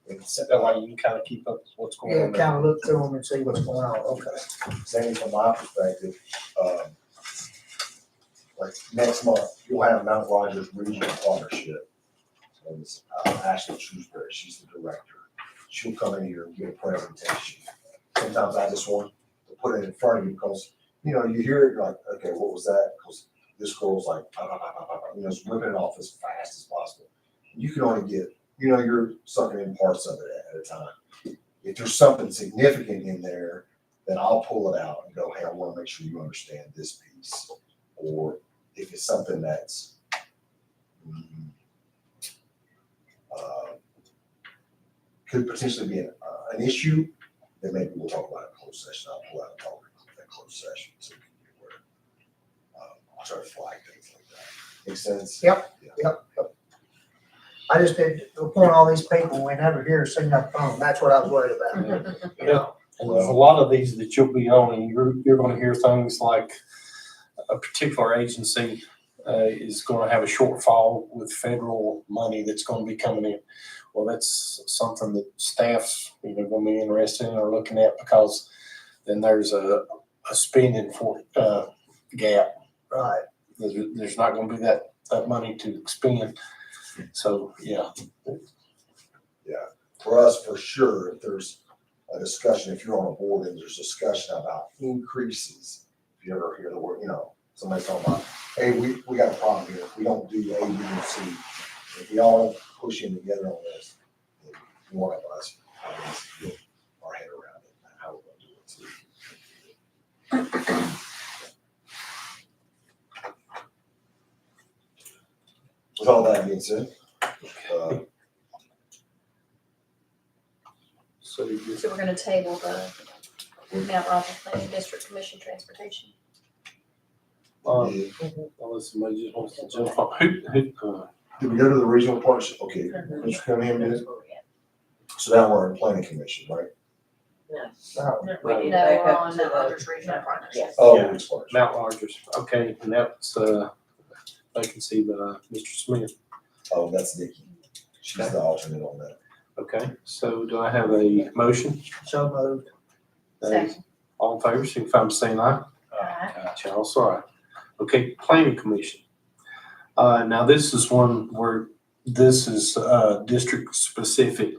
That way you can kind of keep up with what's going Yeah, on. kind of look through them and see what's going on, okay. Same from my perspective, like next month, you'll have Mount Rogers Regional Partnership. So it's Ashley Shrewsbury, she's the director. She'll come in here and give a presentation. Sometimes I just want to put it in front of you because, you hear it, you're like, okay, what was that? Because this girl's like, just ripping it off as fast as possible. You can only get, you're sucking in parts of it at a time. If there's something significant in there, then I'll pull it out and go, hey, I want to make sure you understand this piece. Or if it's something that's could potentially be an issue, then maybe we'll talk about it in closed session. I'll pull out a topic in that closed session so we can be aware. I'll try to flag things like that. Make sense? Yep. Yeah. Yep. I just did, upon all these people, we never hear or see nothing from them. That's what I was worried about. Yeah, and a lot of these that you'll be on, and you're gonna hear things like a particular agency is gonna have a shortfall with federal money that's gonna be coming in. Well, that's something that staff's, gonna be interested in or looking at, because then there's a spending for, gap. Right. There's not gonna be that money to expend. So, yeah. For us, for sure, if there's a discussion, if you're on a board and there's discussion about increases, if you ever hear the word, somebody's talking about, hey, we got a problem here. If we don't do A, B, and C, if we all push in together on this, then one of us needs to get our head around it, and how we're gonna do it. With all that being said, So you So we're gonna table the Mount Rogers Planning District Commission Transportation. unless somebody just wants to jump on, who, did we go to the regional partnership? Okay, Mr. Cunningham did. So now we're in planning commission, right? No. We Right. need to No, back we're up on to the the- Rogers Regional Partnership. Yes. Oh, Yeah. which part? Mount Rogers, okay, and that's, vacancy by Mr. Smith. Oh, that's Nikki. She's the alternate on that. Okay, so do I have a motion? So moved. Second. All in favor, signify by saying aye. Charles, sorry. Okay, planning commission. Now this is one where this is, district specific,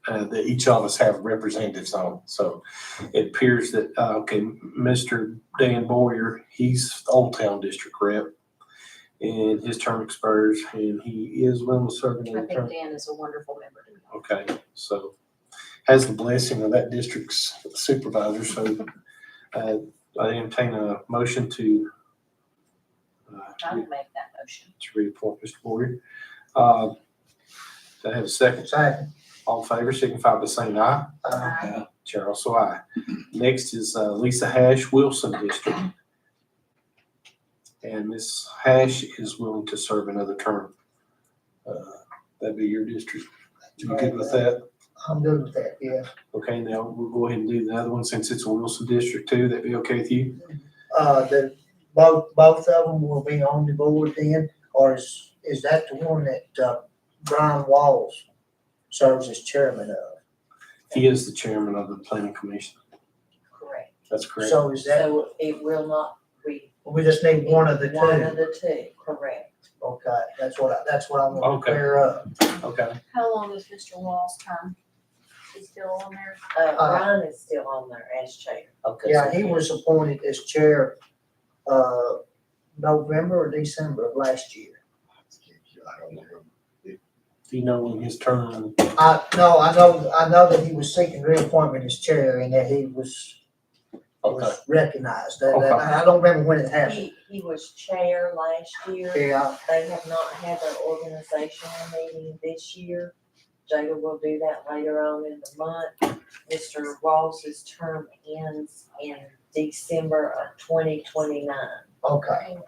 that each of us have representatives on. So it appears that, Mr. Dan Boyer, he's the Old Town District Rep. And his term expires, and he is willing to serve I another think term. Dan is a wonderful member. Okay, so has the blessing of that district's supervisor, so I entertain a motion to I would make that motion. reappoint Mr. Boyer. Do I have a second? Second. All in favor, signify by saying aye. Chair also aye. Next is Lisa Hash, Wilson District. And Ms. Hash is willing to serve another term. That'd be your district. You good with that? I'm good with that, yeah. Okay, now we'll go ahead and do the other one since it's a Wilson District too. That'd be okay with you? Both of them will be on the board then, or is that the one that, Brian Walls serves as chairman of? He is the chairman of the planning commission. Correct. That's correct. So is that, So it will not be. we just need one of the One of two? the two, correct. Okay, that's what I want to Okay. clear up. Okay, How long is Mr. Wall's term? Is he still on there? Brian is still on there as chair. okay. Yeah, he was appointed as chair, November or December of last year. I don't know. Do you know when his term? I know that he was seeking reappointment as chair and that he was Okay, recognized. Okay. I don't remember when it happened. He was chair last year. Yeah, They have not had their organizational meeting this year. Jada will do that later on in the month. Mr. Walls's term ends in December of 2029. okay.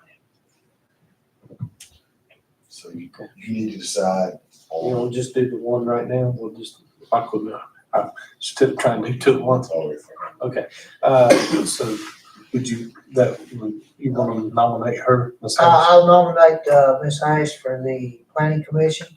So you need to decide you on. know, just do the one right now. We'll just, I couldn't, instead of trying to do two at once. Okay, so would you want to nominate her? Ms. Harris? I'll nominate, Ms. Hayes for the planning commission.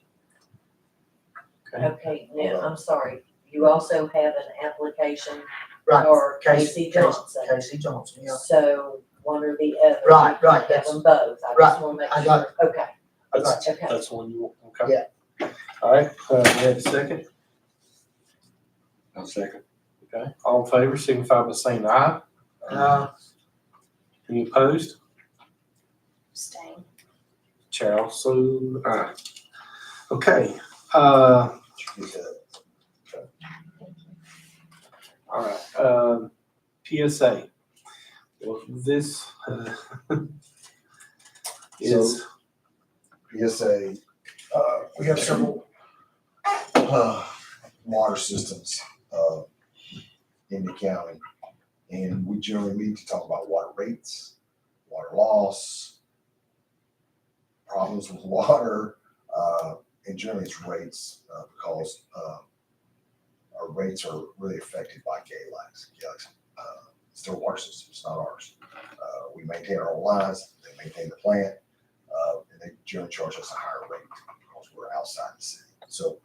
Okay. Okay, now, I'm sorry, you also have an application Right. for Casey Johnson. Casey Johnson, yeah. So one or the other. Right, You right, Have that's- them both. I right, just want to make I got sure. Okay, That's, okay. that's the one you want, okay? Yeah. All right, we have a second? I'll second. Okay, all in favor, signify by saying aye. Any opposed? Staying. Chair also, aye. Okay, all right, PSA. Well, this, is, PSA, we have several, water systems, in the county. And we generally meet to talk about water rates, water loss, problems with water, and generally it's rates, because, our rates are really affected by GALACs. It's their water system, it's not ours. We maintain our own lines, they maintain the plant, and they generally charge us a higher rate because we're outside the city. So,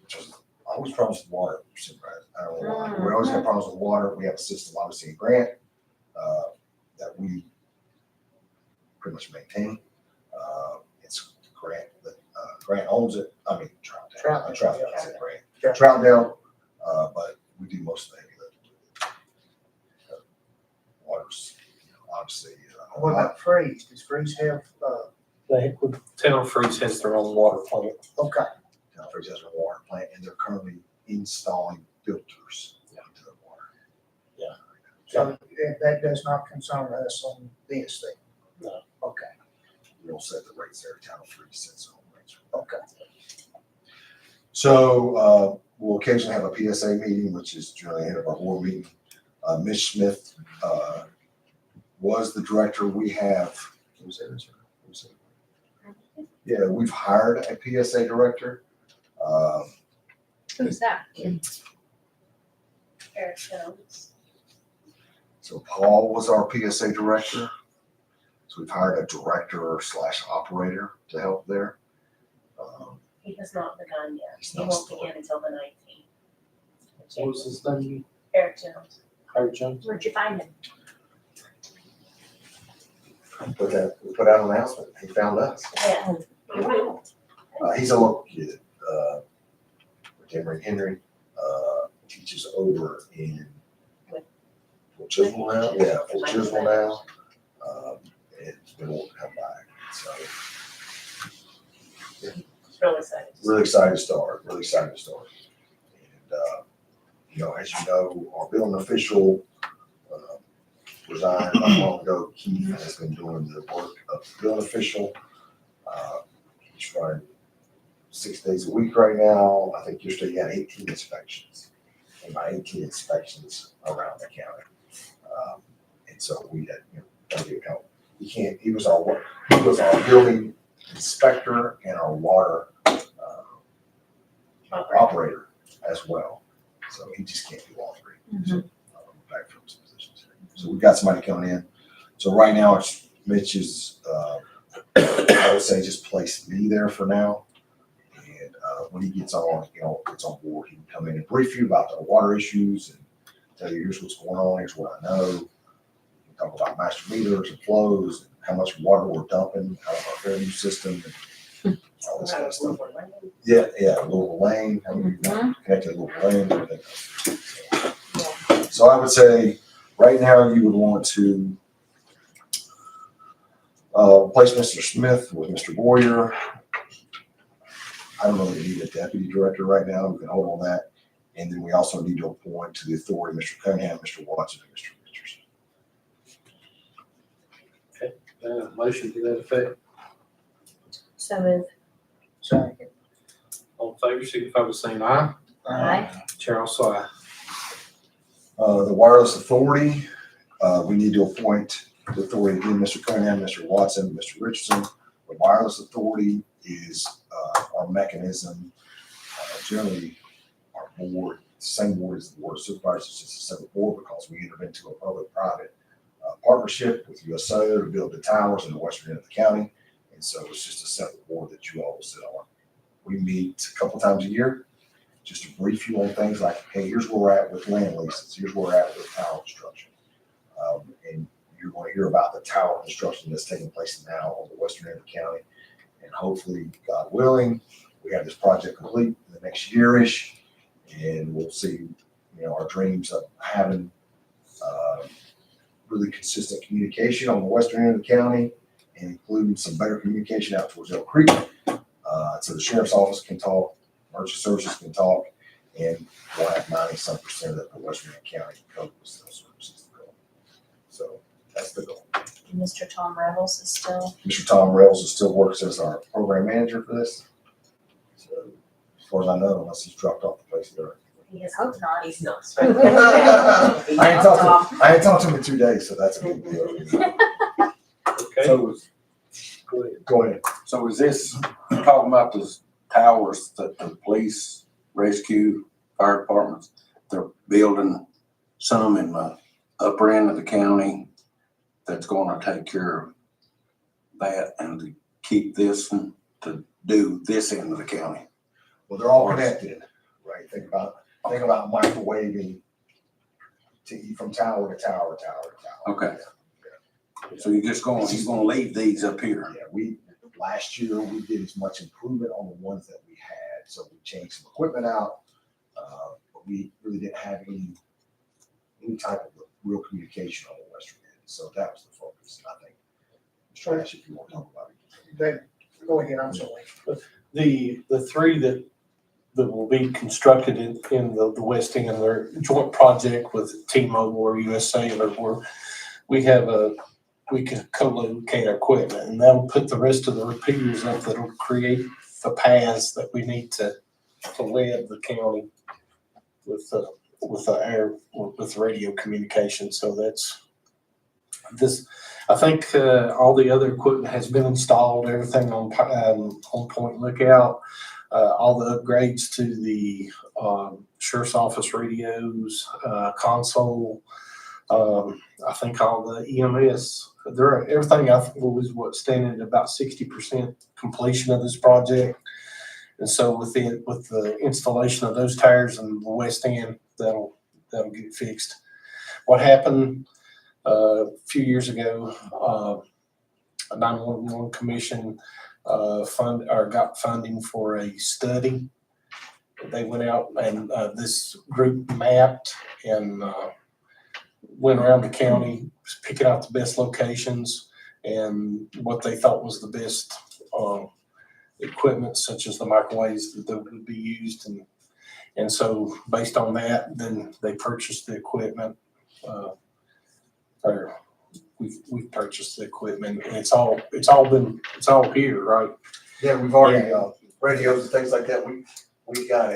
which is always problems with water, Supervisor. I don't know why. We always have problems with water. We have a system, obviously, a grant, that we pretty much maintain. It's Grant that, Grant owns it. I mean, Troutdale. Troutdale, I said Grant. Troutdale, but we do most of the heavy lifting with it. Water's, obviously. What about Freeze? Does Freeze have, Town Freeze has their own water plant. okay, Town Freeze has a water plant, and they're currently installing filters into the water. so that does not concern us on this thing? No. Okay, We don't set the rates there. Town Freeze sets their own rates. okay. So, we'll occasionally have a PSA meeting, which is generally the end of our board meeting. Ms. Smith, was the director. We have, can we say this? Yeah, we've hired a PSA director. Who's that? Eric Jones. So Paul was our PSA director. So we've hired a director / operator to help there. He has not begun yet. He's He not won't started. begin until the 19th. What was his name? Eric Jones. Howard Jones? Where'd you find him? We put out an announcement. He found us. Yeah. He's a local kid. Cameron Henry, teaches over in Fort Chisholm now. Yeah, Fort Chisholm now. And been wanting to come back. So Really excited. really excited to start. Really excited to start. And as you know, our building official resigned not long ago. Keith has been doing the work of the building official. He's running 6 days a week right now. I think yesterday he had 18 inspections. And by 18 inspections around the county. And so we had, gotta give help. He was our building inspector and our water operator as well. So he just can't do all three. So back from some positions. So we've got somebody coming in. So right now it's Mitch is, I would say just place me there for now. And when he gets on, gets on board, he can come in and brief you about the water issues and tell you here's what's going on, here's what I know. We can talk about master meters and flows and how much water we're dumping out of our Fairview system and all this kind of stuff. Yeah, Louisville Lane, how many connected to Louisville Lane, everything. So I would say right now you would want to place Mr. Smith with Mr. Boyer. I don't know if we need a deputy director right now. We can hold on that. And then we also need to appoint to the authority Mr. Cunningham, Mr. Watson, and Mr. Richardson. Motion to that effect. So moved. Second. All in favor, signify by saying aye. Aye. Chair also aye. The wireless authority, we need to appoint the authority again, Mr. Cunningham, Mr. Watson, Mr. Richardson. The wireless authority is our mechanism. Generally, our board, same board as the board of supervisors, it's just a separate board because we entered into a public-private partnership with US Cellular to build the towers in the western end of the county. And so it's just a separate board that you all will sit on. We meet a couple times a year just to brief you on things like, hey, here's where we're at with land leases. Here's where we're at with tower construction. And you're going to hear about the tower construction that's taking place now on the western end of the county. And hopefully, God willing, we have this project complete in the next year-ish. And we'll see, our dreams of having really consistent communication on the western end of the county and including some better communication out towards Elk Creek. So the sheriff's office can talk, emergency services can talk, and we'll have 90-some% of the western end county covered with cell services. So that's the goal. Mr. Tom Revels is still, Mr. Tom Rails still works as our program manager for this. So as far as I know, unless he's dropped off the face of the earth. He has hope not. He's not. I ain't talked to him in 2 days, so that's a big deal. Okay, So, go ahead. Go ahead. so is this talking about the towers that the police, rescue, fire departments, they're building some in the upper end of the county that's gonna take care of that and to keep this and to do this end of the county? Well, they're all connected, right? Think about microwaving from tower to tower, tower to tower. Okay. So he's gonna leave these up here. Yeah, last year, we did as much improvement on the ones that we had, so we changed some equipment out. But we really didn't have any type of real communication on the western end, so that was the focus, and I think, Mr. Ash, if you want to talk about it. Go ahead, I'm sorry. The three that will be constructed in the west end, they're a joint project with T-Mobile or US Cellular, where we can co-locate our equipment, and that'll put the rest of the repeaters up that'll create the paths that we need to web the county with radio communication. So that's this. I think all the other equipment has been installed. Everything on Point Lookout. All the upgrades to the sheriff's office radios, console. I think all the EMS, everything I think was standing at about 60% completion of this project. And so with the installation of those tires in the west end, that'll get fixed. What happened a few years ago, a 911 commission got funding for a study. They went out and this group mapped and went around the county, picking out the best locations and what they thought was the best equipment, such as the microwaves that would be used. And so based on that, then they purchased the equipment, or we've purchased the equipment, and it's all here, right? Yeah, we've already, radios and things like that, we got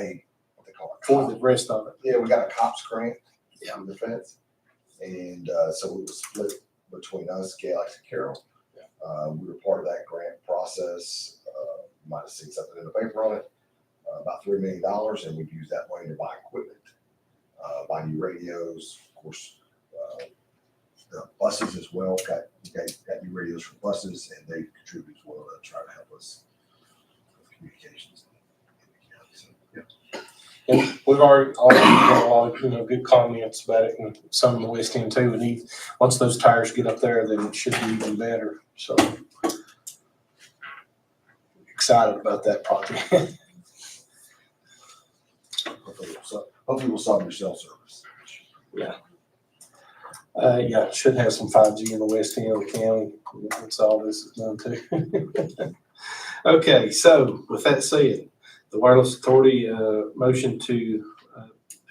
what they call it? For the rest of it. Yeah, we got a COPS grant. Yeah. From the feds. And so it was split between us, Galaxy and Carroll. We were part of that grant process. You might have seen something in the paper on it, about $3 million, and we've used that money to buy equipment, buy new radios, of course, the buses as well, got new radios for buses, and they contribute as well to try to help us with communications in the county. So, yeah. And we've already got a lot of good comments about it, and some in the west end too. And once those tires get up there, then it should be even better. So excited about that project. Hopefully we'll solve your cell service. Yeah. Yeah, should have some 5G in the west end of the county. That's all this is done too. Okay, so with that said, the Wireless Authority motion to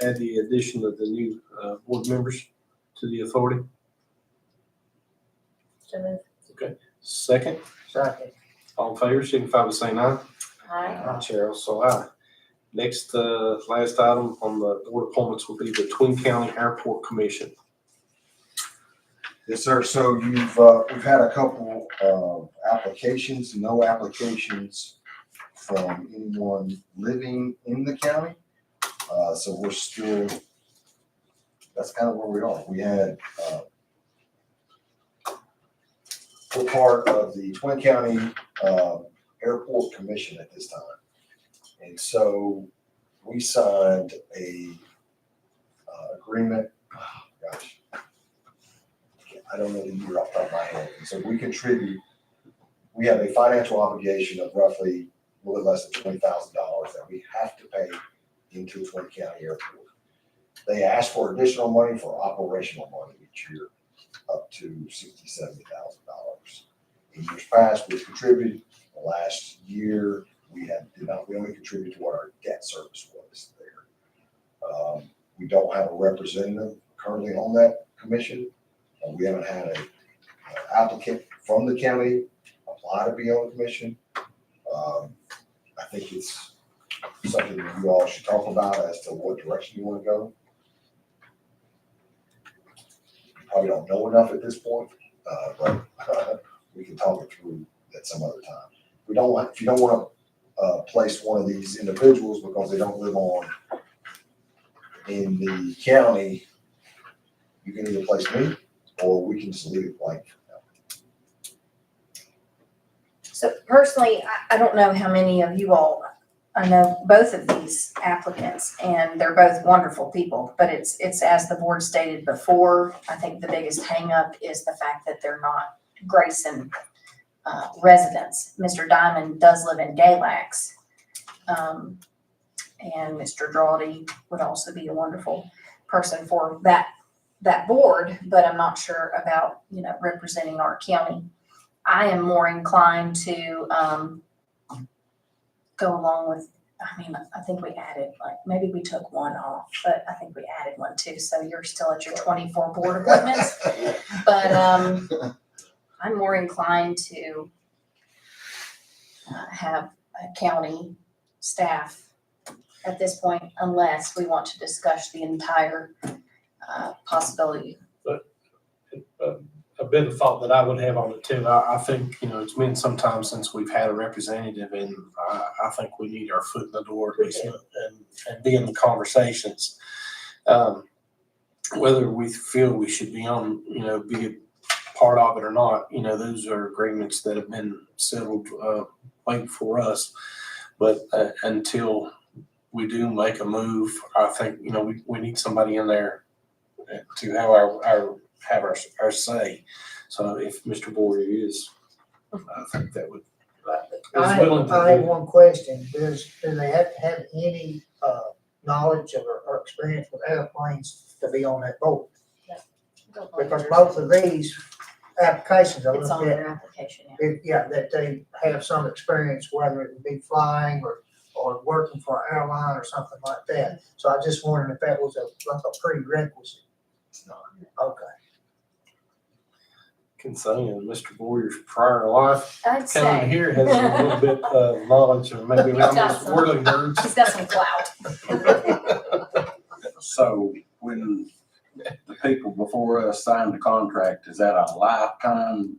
add the addition of the new board members to the authority. So moved. Okay, second. Second. All in favor, signify by saying aye. Aye. Chair also aye. Next, last item on the board appointments will be the Twin County Airport Commission. Yes, sir. So we've had a couple of applications, no applications from anyone living in the county. So we're still, that's kind of where we are. We had, we're part of the Twin County Airport Commission at this time. And so we signed a agreement, gosh, I don't know the year off the top of my head. And so we have a financial obligation of roughly a little less than $20,000 that we have to pay into Twin County Airport. They ask for additional money for operational money each year, up to $60,000, $70,000. In years past, we've contributed. The last year, we only contributed to what our debt service was there. We don't have a representative currently on that commission. We haven't had an applicant from the county apply to be on the commission. I think it's something that you all should talk about as to what direction you want to go. You probably don't know enough at this point, but we can talk it through at some other time. If you don't want to place one of these individuals because they don't live in the county, you can either place me or we can just leave it blank. So personally, I don't know how many of you all, I know both of these applicants, and they're both wonderful people, but it's as the board stated before, I think the biggest hangup is the fact that they're not Grayson residents. Mr. Diamond does live in Galax, and Mr. Drawdy would also be a wonderful person for that board, but I'm not sure about, representing our county. I am more inclined to go along with, I think we added, maybe we took one off, but I think we added one too. So you're still at your 24 board appointments. But I'm more inclined to have a county staff at this point, unless we want to discuss the entire possibility. A bit of thought that I would have on it too. I think, it's been some time since we've had a representative, and I think we need our foot in the door at least and be in the conversations. Whether we feel we should be on, be a part of it or not, those are agreements that have been settled way before us. But until we do make a move, I think, we need somebody in there to have our say. So if Mr. Boyer is, I think that would. I have one question. Do they have to have any knowledge or experience with airplanes to be on that board? Because both of these applications I It's on looked at, their application. that they have some experience, whether it would be flying or working for an airline or something like that. So I just wondered if that was like a prerequisite. It's not. Okay. Can say in Mr. Boyer's prior life, I'd coming say. here has a little bit of knowledge, or maybe He's got almost some. whirling birds. He's got some clout. So when the people before us signed the contract, is that a lifetime?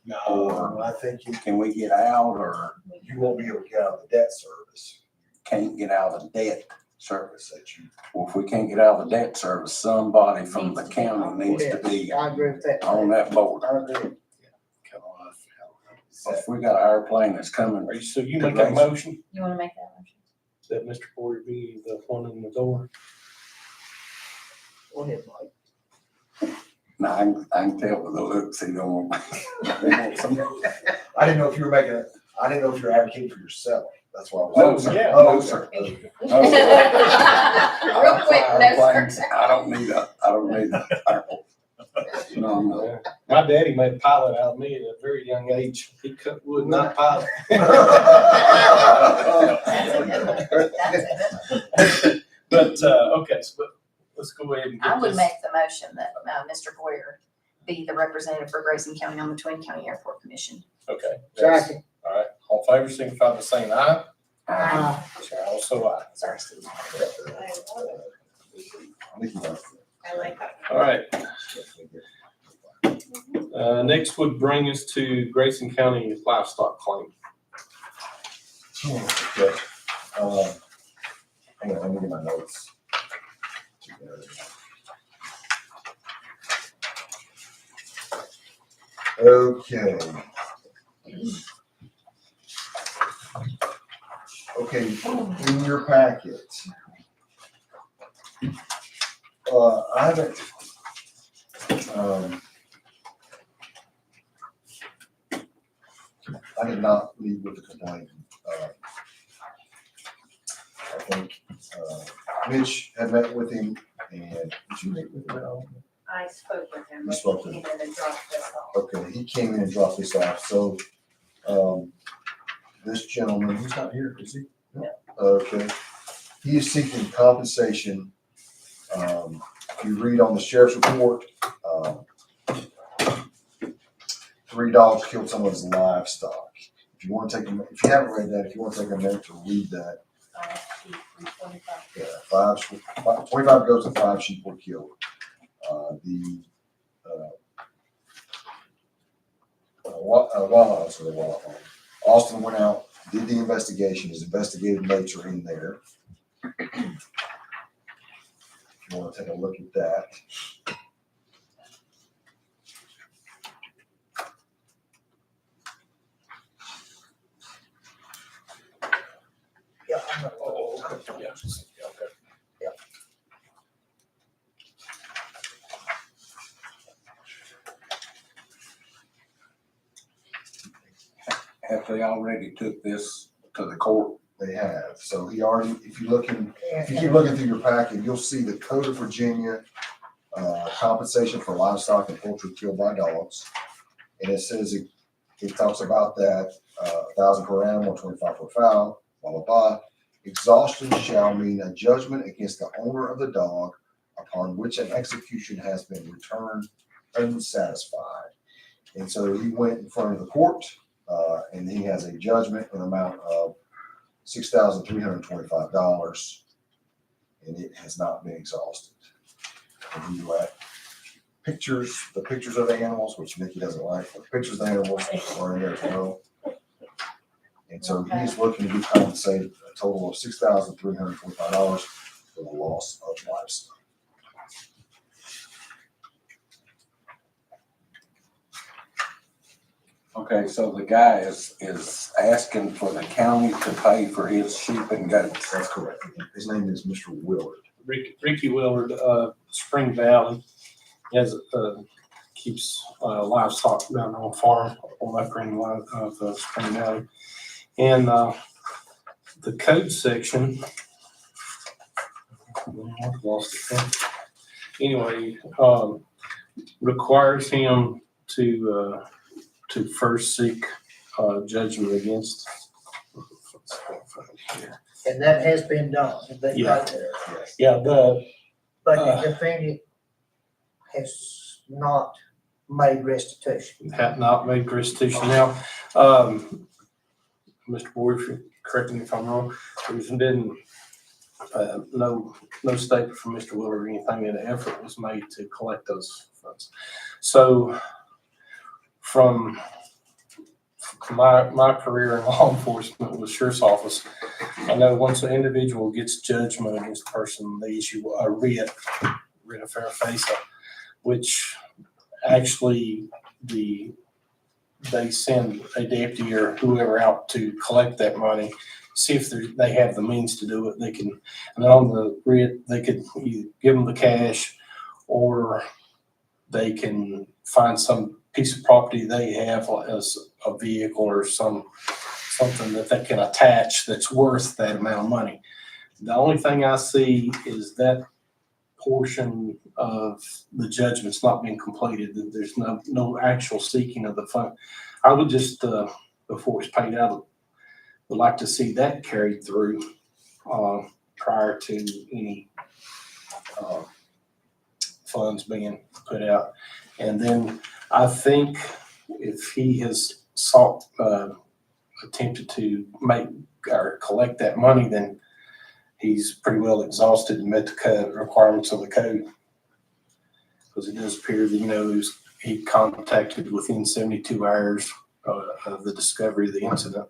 No, I think Can we get out, or you won't be able to get out of the debt service can't get out of the debt service? that you. Well, if we can't get out of the debt service, somebody from the county needs to be I agree with that. on that board. I agree. If we got an airplane that's coming, So you make that motion You want to make that motion? that Mr. Boyer be the one in the door? Go ahead, Mike. now I can tell with the looks he don't want. I didn't know if you were I didn't know if you were advocating for yourself. That's why I was. No, sir. Yeah. No, sir. No, sir. Real quick, no, sir. I don't need a airport. No. My daddy made a pilot out of me at a very young age. He cut wood, not pilot. But, okay, but let's go ahead and I get would this. make the motion that Mr. Boyer be the representative for Grayson County on the Twin County Airport Commission. Okay. that's- Second. All right, all in favor, signify by saying aye. Aye. Chair also aye. Sorry, Steve. I like that. All right, next would bring us to Grayson County livestock claim. Okay. Hang on, let me get my notes. Okay. Okay, in your packet. I haven't, I did not leave with a complaint. I think, Mitch had met with him, and did you meet with him at all? I spoke with him. You but spoke he with him. came in and dropped this off. Okay, he came in and dropped this off, so, this gentleman, he's not here, is he? No. Okay, he is seeking compensation. If you read on the sheriff's report, 3 dogs killed someone's livestock. If you want to take a, if you haven't read that, if you want to take a minute to read that, yeah, 25 goats and 5 sheep were killed. Austin went out, did the investigation. His investigative notes are in there. If you want to take a look at that. Yeah, I'm not. Yeah. Have they already took this to the court? They have. So he already, if you keep looking through your packet, you'll see the Code of Virginia, compensation for livestock and poultry killed by dogs. And it says, it talks about that, 1,000 per animal, 25 per fowl, blah, blah, blah. Exhaustion shall mean a judgment against the owner of the dog upon which an execution has been returned unsatisfied. And so he went in front of the court, and he has a judgment in amount of $6,325, and it has not been exhausted. And he let the pictures of the animals, which Nikki doesn't like, but the pictures of the animals are in there as well. And so he's looking to be compensated a total of $6,325 for the loss of livestock. Okay, so the guy is asking for the county to pay for his sheep and goats. That's correct. His name is Mr. Willard. Ricky Willard, Spring Valley, has, keeps, livestock down on farm on that green line of, Spring Valley. And, the code section, I've lost it. Anyway, requires him to first seek, judgment against. And that has been done. They Yeah. got there. Yes. Yeah, But the defendant has not made restitution. have not made restitution. Now, Mr. Boyd, if you correct me if I'm wrong, there's been, no statement from Mr. Willard or anything, and an effort was made to collect those funds. So from my career in law enforcement with Sheriff's Office, I know once an individual gets judgment against the person, they issue a writ of fair face, which actually they send a deputy or whoever out to collect that money, see if they have the means to do it. They can, and on the writ, they could either give them the cash, or they can find some piece of property they have as a vehicle or something that they can attach that's worth that amount of money. The only thing I see is that portion of the judgment's not being completed. There's no actual seeking of the fund. I would just, before it's paid out, would like to see that carried through, prior to any, funds being put out. And then I think if he has attempted to make or collect that money, then he's pretty well exhausted and met the requirements of the code. Because it does appear that, he contacted within 72 hours of the discovery of the incident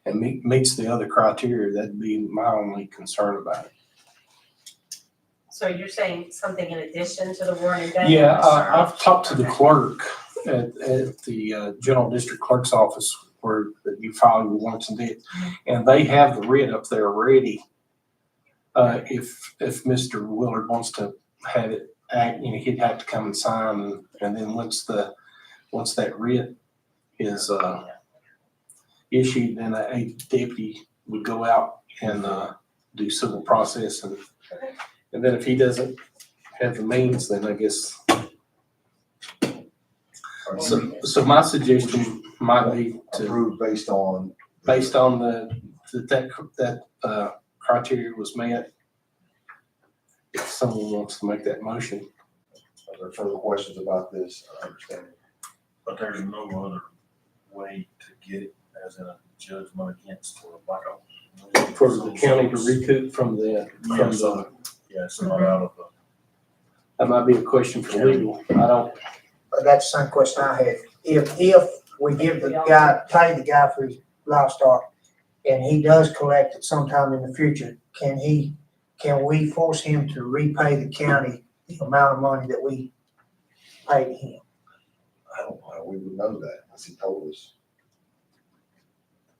and meets the other criteria. That'd be my only concern about it. So you're saying something in addition to the warrant and death? Yeah, officer? I've talked to the Okay. clerk at the general district clerk's office where you file your warrants and deeds, and they have the writ up there ready. If Mr. Willard wants to have it act, he'd have to come and sign, and then once that writ is issued, then a deputy would go out and do civil process, and then if he doesn't have the means, then I guess. So my suggestion might be to, Approved based on. that criteria was met. If someone wants to make that motion. Are there further questions about this? I understand. But there's no other way to get it as in a judgment against or like a. For the county to recoup from the, Yeah, it's not out of the. that might be a question for legal. I don't, But that's the same question I had. If we give the guy, pay the guy for his livestock, and he does collect it sometime in the future, can we force him to repay the county the amount of money that we paid him? I don't know how we would know that, as he told us.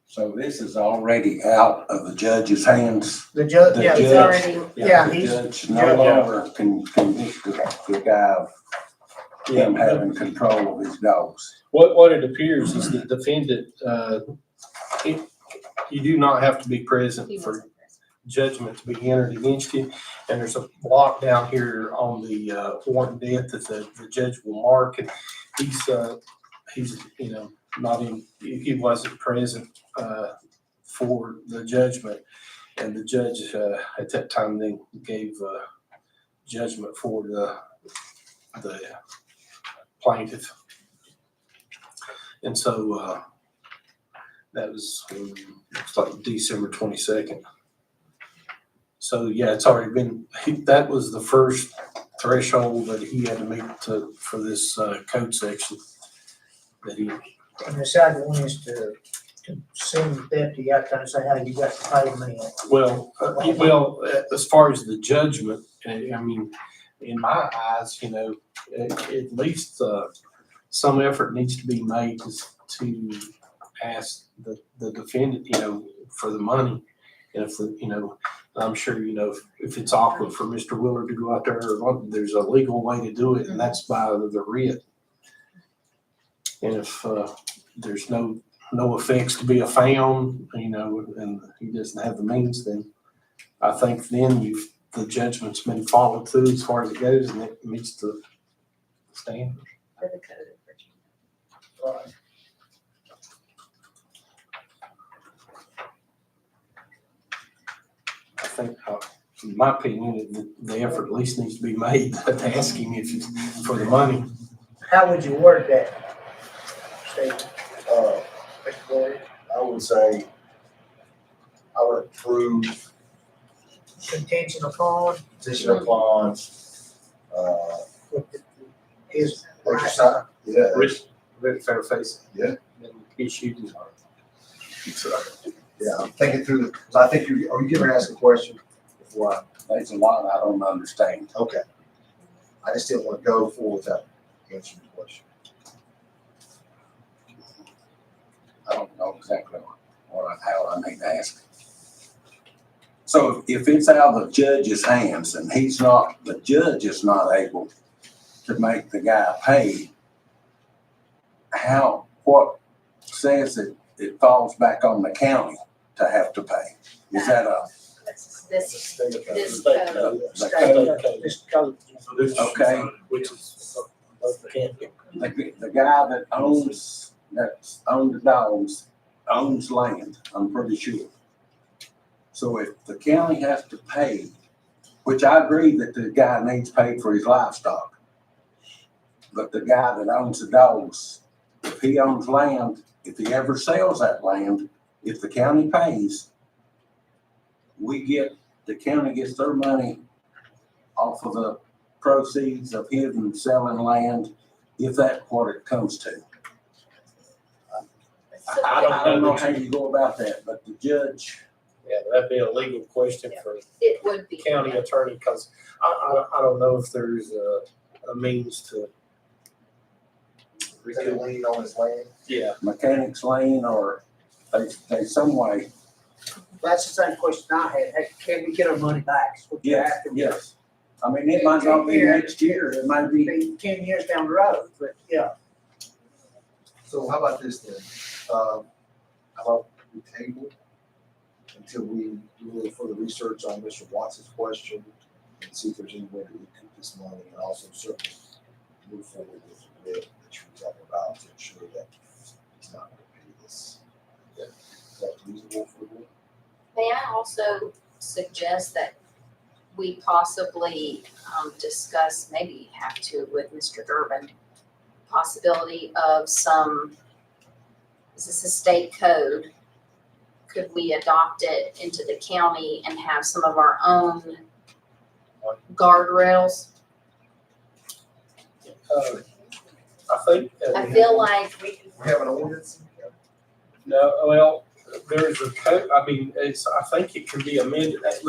So this is already out of the judge's hands. The judge, The yeah, It's judge- already, yeah, The he's, judge no longer can convict the guy of him yeah. having control of his dogs. What it appears is the defendant, you do not have to be present he for wasn't present. judgment to be entered against you. And there's a block down here on the warrant of death that the judge will mark. And he's, you know, not in, he wasn't present for the judgment. And the judge at that time then gave judgment for the plaintiff. And so that was, looks like December 22nd. So yeah, it's already been, that was the first threshold that he had to meet for this code section that he, and the second one is to send the deputy out there and say, hey, you got to pay me. well, as far as the judgment, I mean, in my eyes, you know, at least some effort needs to be made to ask the defendant, you know, for the money. And if the, you know, I'm sure, you know, if it's awkward for Mr. Willard to go out there, there's a legal way to do it, and that's by the writ. And if there's no effects to be found, you know, and he doesn't have the means, then I think then the judgment's been followed through as far as it goes, and it meets the standard. For the code of Virginia. Right. I think, in my opinion, the effort at least needs to be made to ask him if it's for the money. How would you word that, Steve? Mr. Boyd? I would say, I would approve Contingent upon, petition upon, with his. exercise, yeah, Very fair face. Yeah. Then issued. yeah, I'm thinking through so I think are you gonna ask a question before I, There's a lot I don't understand. okay. I just didn't want to go forward without answering the question. I don't know exactly how I need to ask. So if it's out of the judge's hands and the judge is not able to make the guy pay, what says it falls back on the county to have to pay? Is that This code. the code? This code. Okay. Which is both can't be. The guy that owns the dogs owns land, I'm pretty sure. So if the county has to pay, which I agree that the guy needs paid for his livestock, but the guy that owns the dogs, if he owns land, if he ever sells that land, if the county pays, the county gets their money off of the proceeds of him selling land, if that's what it comes to. I don't know how you go about that, but the judge, Yeah, that'd be a legal question for It would be. county attorney, because I don't know if there's a means to. Is that a lien on his land? Yeah. mechanics lane, or they some way. That's the same question I had. Hey, can we get our money back? Is what you're Yes, asking. yes. I mean, it might not be next year, it might be. Be 10 years down the road, but yeah. So how about this then? How about we table until we do a little further research on Mr. Watson's question and see if there's any way to recoup this money, and also certainly move forward with the bid that you were talking about to ensure that he's not going to pay this. Is that reasonable for you? May I also suggest that we possibly discuss, maybe have to with Mr. Durbin, possibility of some, is this a state code? Could we adopt it into the county and have some of our own guardrails? I think. I feel like, We have an ordinance. No, well, there's a code, I mean, I think it can be amended, that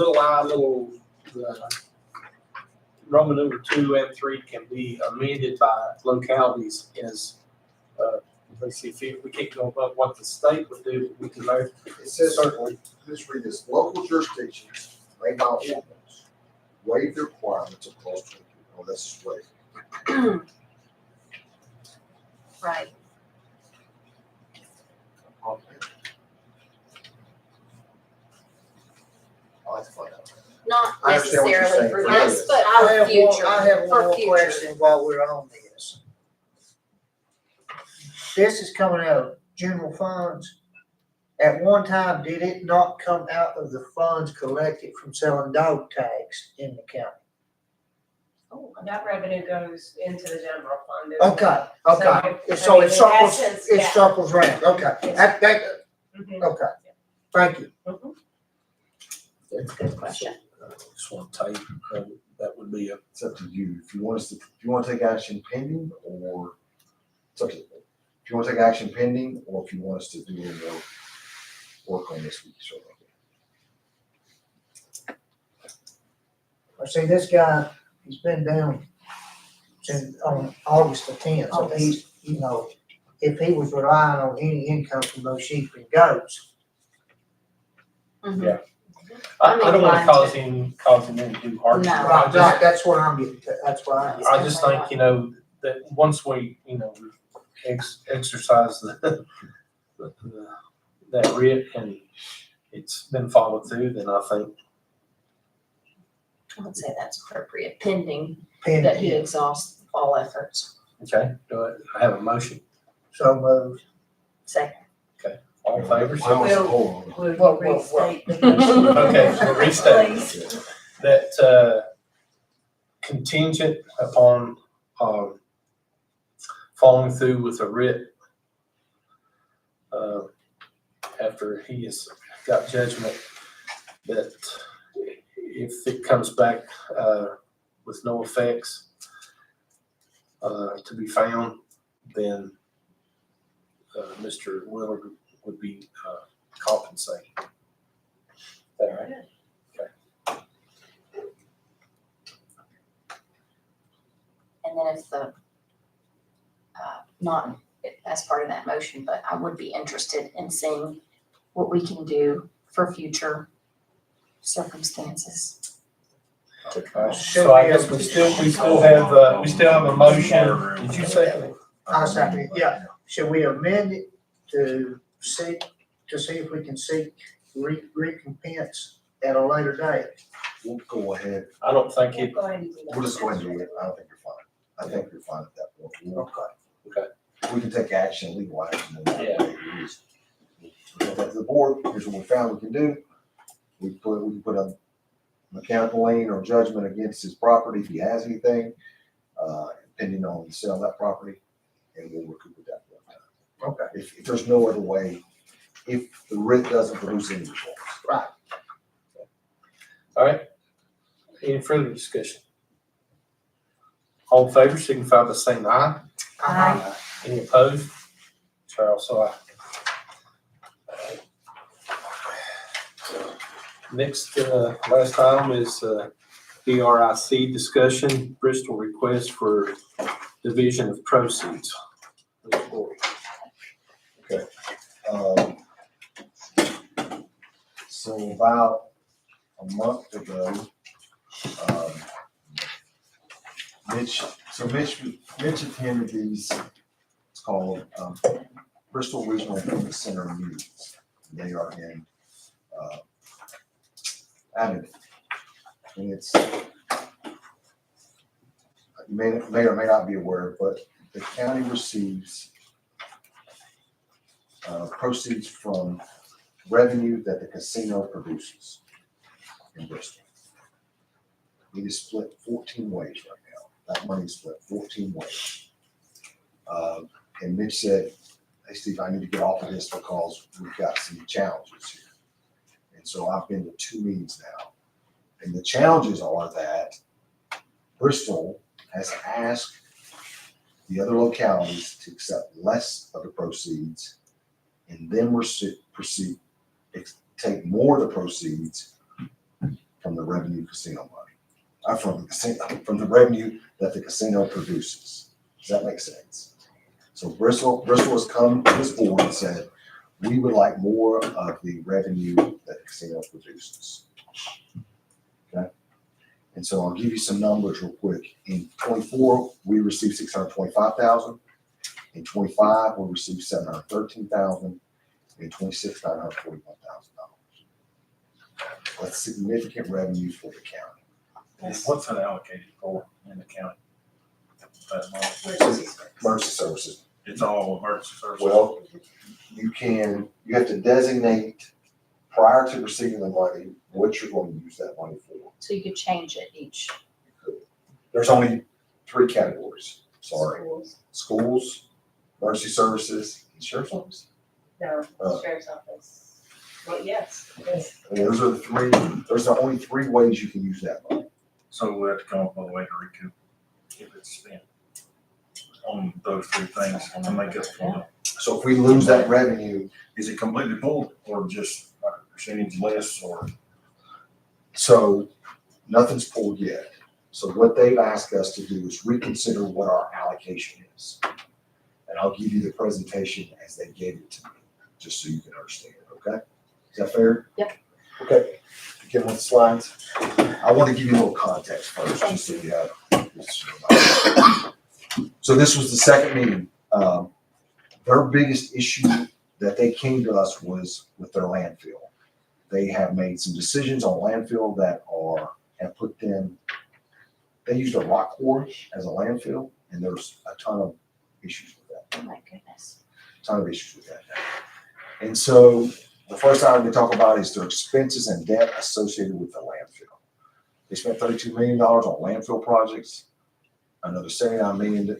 Roman number 2 and 3 can be amended by localities as, let's see, if we can't go above what the state would do, we can It says, certainly. let's read this, local jurisdictions may by ordinance waive the requirements of clause 22. Oh, that's just waive. right, I'll have to find out. not I understand what you're necessarily saying for for this, this. but I for have one, future, I have one for more future. question while we're on this. This is coming out of general funds. At one time, did it not come out of the funds collected from selling dog tags in the county? Oh, that revenue goes into the general fund. isn't it? Okay, okay, So, so I it mean, in circles, essence, it yeah. circles round, okay, that, Mhm. okay, thank you. That's a good question. Just want to tell you, that would be It's up to you. If you want us to, if you want to take action pending, or it's up to you. If you want to take action pending, or if you want us to do a little work on this week, so. I see this guy, he's been down since on August the 10th, so he's, you know, if he was relying on any income from those sheep and goats, Mhm. Yeah. I'm I don't want to inclined cause him any due hardship. No. I right, just, that's what I'm getting to, that's what I'm getting I just think, that once we, exercise that writ and it's been followed through, then I think, I would say that's appropriate, pending to. that he exhausts all efforts. okay, do I have a motion? So moved. Second. All in favor? Hold on. Will Whoa, you whoa, restate the motion? Okay, so restate. Please. That contingent upon following through with a writ after he has got judgment, that if it comes back with no effects to be found, then Mr. Willard would be compensated. Is that all right? And then if the, not as part of that motion, but I would be interested in seeing what we can do for future circumstances. to come. So I guess we still have a motion. Did you second it? I'll second it, yeah. Should we amend it to see if we can seek recompense at a later date? We'll go ahead. I don't think it, Go ahead and do that. We'll just go ahead and do it. I don't think you're fine. I think you're fine at that point. Okay. We can take action, legal action. And Yeah. We'll go back to the board. Here's what we found we can do. We can put a mechanical lien or judgment against his property if he has anything, depending on the sale of that property, and we'll recoup it that one time. Okay. If there's no other way, if the writ doesn't produce any results. Right. all right. Any further discussion? All in favor, signify by saying aye. Aye. Any opposed? Chair also aye. Next, last item is BRIC discussion, Bristol request for division of proceeds. Um, So about a month ago, Mitch attended these, it's called Bristol Regional Improvement Center meetings. They are in Abington. And it's, you may or may not be aware, but the county receives proceeds from revenue that the casino produces in Bristol. It is split 14 ways right now. That money is split 14 ways. And Mitch said, hey, Steve, I need to get off of this because we've got some challenges here. And so I've been to 2 meetings now. And the challenges are that Bristol has asked the other localities to accept less of the proceeds and then take more of the proceeds from the revenue casino money. From the revenue that the casino produces. Does that make sense? So Bristol has come to this board and said, we would like more of the revenue that the casino produces. Okay? And so I'll give you some numbers real quick. In 24, we received $625,000. In 25, we received $713,000. In 26, $941,000. That's significant revenue for the county. What's that allocated for in the county? That money? Emergency service. Emergency services. It's all emergency services? Well, you have to designate prior to receiving the money, what you're going to use that money for. So you could change it each. There's only 3 categories, sorry. Schools. Schools, emergency services, and sheriff's office. No, Sheriff's office. Well, yes. And those are there's only 3 ways you can use that money. So we have to come up with a way to recoup if it's spent on those 3 things to make up for it. So if we lose that revenue, Is it completely pulled or just like a percentage less or? so nothing's pulled yet. So what they've asked us to do is reconsider what our allocation is. And I'll give you the presentation as they gave it to me, just so you can understand it, okay? Is that fair? Yep. Okay, begin with the slides. I want to give you a little context first, just so you have. So this was the second meeting. Their biggest issue that they came to us was with their landfill. They have made some decisions on landfill that have put them, they used a rock quarry as a landfill, and there's a ton of issues with that. Oh my goodness. Ton of issues with that. And so the first item they talk about is their expenses and debt associated with the landfill. They spent $32 million on landfill projects, another $79 million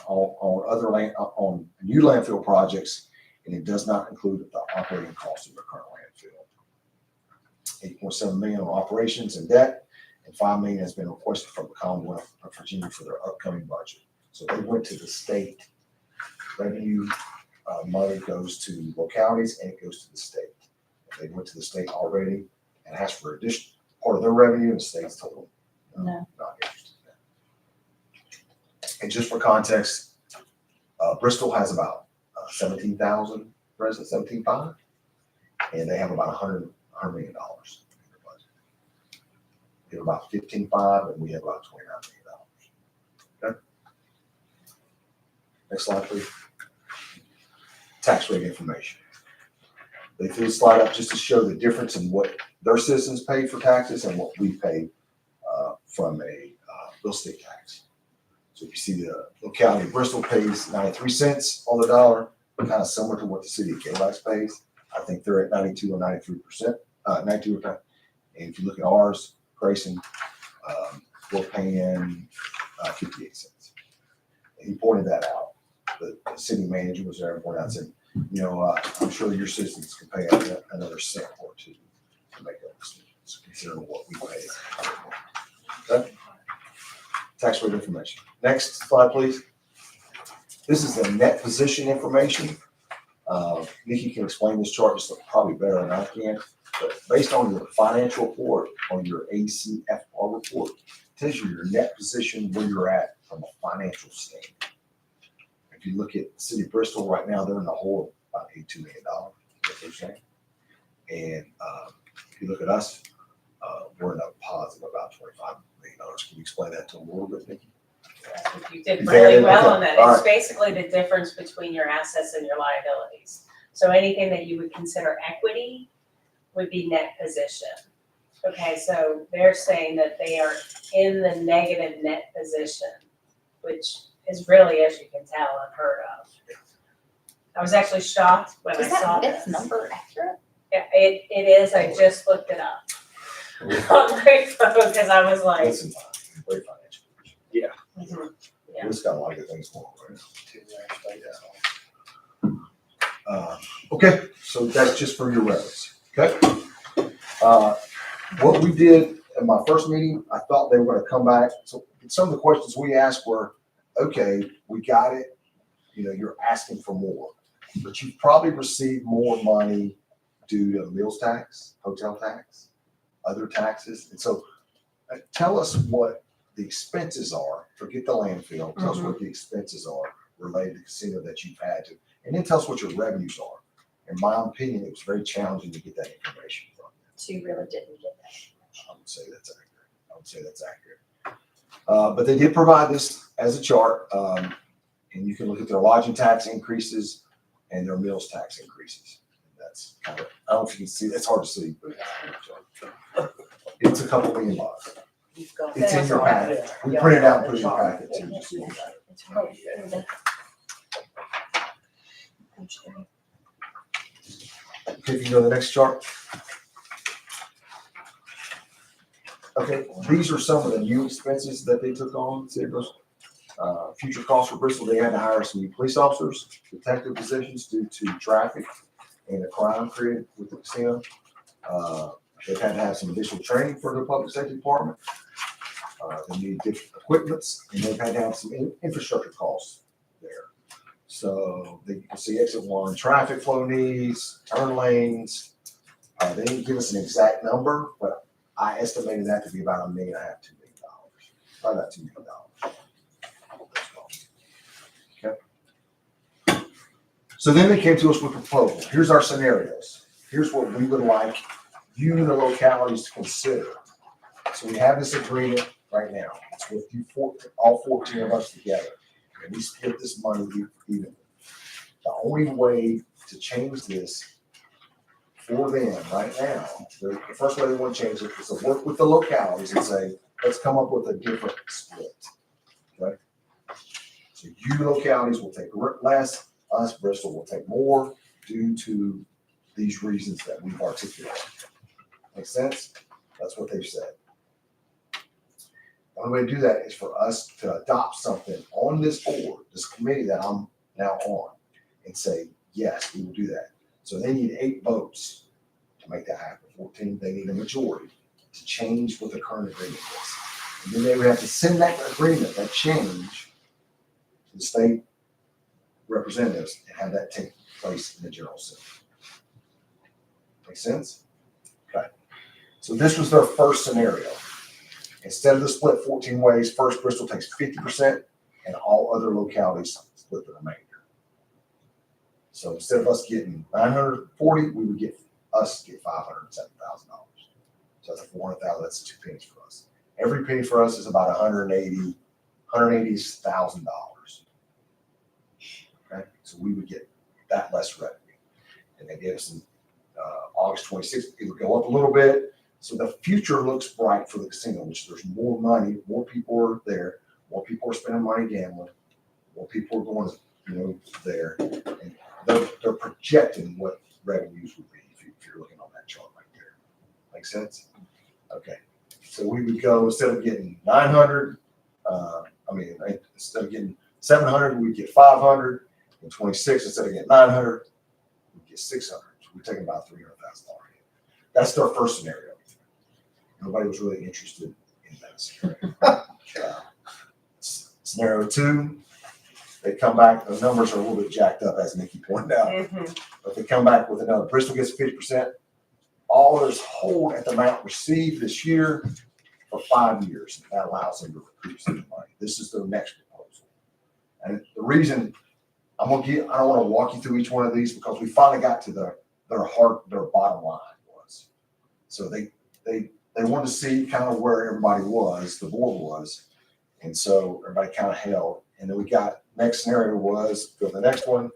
on new landfill projects, and it does not include the operating cost of the current landfill. $8.7 million on operations and debt, and $5 million has been requested from the Commonwealth of Virginia for their upcoming budget. So they went to the state. Revenue money goes to localities and it goes to the state. They went to the state already and asked for additional part of their revenue, and the state's told them No. not interested in that. And just for context, Bristol has about 17,000 residents, 17,500, and they have about $100 million in their budget. They have about 15,500, and we have about $29 million. Okay. Next slide, please. Tax rate information. They threw the slide up just to show the difference in what their citizens pay for taxes and what we pay from a real estate tax. So if you see the locality of Bristol pays 93 cents on the dollar, kind of similar to what the city of Galax pays. I think they're at 92 or 93%, 92%. And if you look at ours, Grayson, we're paying 58 cents. And he pointed that out. The city manager was there and pointed out and said, you know, I'm sure your citizens can pay another cent or two to make up decisions, considering what we pay. Okay? Tax rate information. Next slide, please. This is the net position information. Nikki can explain this chart just probably better than I can, but based on your financial report, on your ACFR report, it tells you your net position where you're at from a financial standpoint. If you look at the city of Bristol right now, they're in the hole of about $82 million, what they're saying. And if you look at us, we're in a positive about $25 million. Can you explain that to them a little bit, Nikki? I think you did You really did? well Okay. on that. All It's right. basically the difference between your assets and your liabilities. So anything that you would consider equity would be net position. Okay, so they're saying that they are in the negative net position, which is really, as you can tell, unheard of. I was actually shocked when I Is saw that this. number accurate? Yeah, it is. I just looked it up on my phone because I was like, Listen, great financial. mhm, Yeah. It's got a lot of good things going on right now. Okay, so that's just for your reference, okay? What we did in my first meeting, I thought they were gonna come back. So some of the questions we asked were, okay, we got it. You know, you're asking for more, but you've probably received more money due to meals tax, hotel tax, other taxes. And so tell us what the expenses are. Forget the landfill. Tell us what the expenses are related to the casino that you've had to, and then tell us what your revenues are. In my opinion, it was very challenging to get that information from you. So you really didn't get that. I would say that's accurate. But they did provide this as a chart, and you can look at their lodging tax increases and their meals tax increases. That's kind of, I don't know if you can see, it's hard to see, but it's a couple $1 million. You've got It's in that your right packet. there. We Yeah, printed out and put it in that's your right. packet too. Just so you got it. It's probably- Okay, if you go to the next chart. Okay, these are some of the new expenses that they took on. See, it goes, future costs for Bristol, they had to hire some new police officers, detective positions due to traffic and the crime created with the casino. They've had to have some additional training for the public safety department. They need different equipments, and they've had to have some infrastructure costs there. So you can see exit 1, traffic flow needs, turn lanes. They didn't give us an exact number, but I estimated that to be about $1.5 million, $2 million. Probably about $2 million. Okay. So then they came to us with a proposal. Here's our scenarios. Here's what we would like you and the localities to consider. So we have this agreement right now. It's with you, all 14 of us together. And we split this money evenly. The only way to change this for them right now, the first way they want to change it is to work with the localities and say, let's come up with a different split. Okay? So you localities will take less, us, Bristol, will take more due to these reasons that we've articulated. Make sense? That's what they've said. The only way to do that is for us to adopt something on this board, this committee that I'm now on, and say, yes, we will do that. So they need 8 votes to make that happen. 14, they need a majority to change what the current agreement is. And then they would have to send that agreement, that change, to the state representatives and have that take place in the general assembly. Make sense? Okay. So this was their first scenario. Instead of the split 14 ways, first Bristol takes 50% and all other localities split the remainder. So instead of us getting 940, we would get $507,000. So that's $400,000. That's 2 pennies for us. Every penny for us is about $180,000. Okay, so we would get that less revenue, and they gave us August 26th. It would go up a little bit. So the future looks bright for the casino, which there's more money, more people are there, more people are spending money gambling, more people are going, there. And they're projecting what revenues would be if you're looking on that chart right there. Make sense? Okay. So we would go, instead of getting 900, instead of getting 700, we'd get 500. In 26, instead of getting 900, we'd get 600. So we're taking about $300,000 hit. That's their first scenario. Nobody was really interested in that scenario. Scenario 2, they come back, the numbers are a little bit jacked up, as Nikki pointed out. But they come back with another, Bristol gets 50%. All others hold at the amount received this year for 5 years. That allows them to recoup some money. This is their next proposal. And the reason I don't want to walk you through each one of these because we finally got to their bottom line was. So they wanted to see kind of where everybody was, the board was. And so everybody kind of held. And then we got, next scenario was, go to the next one,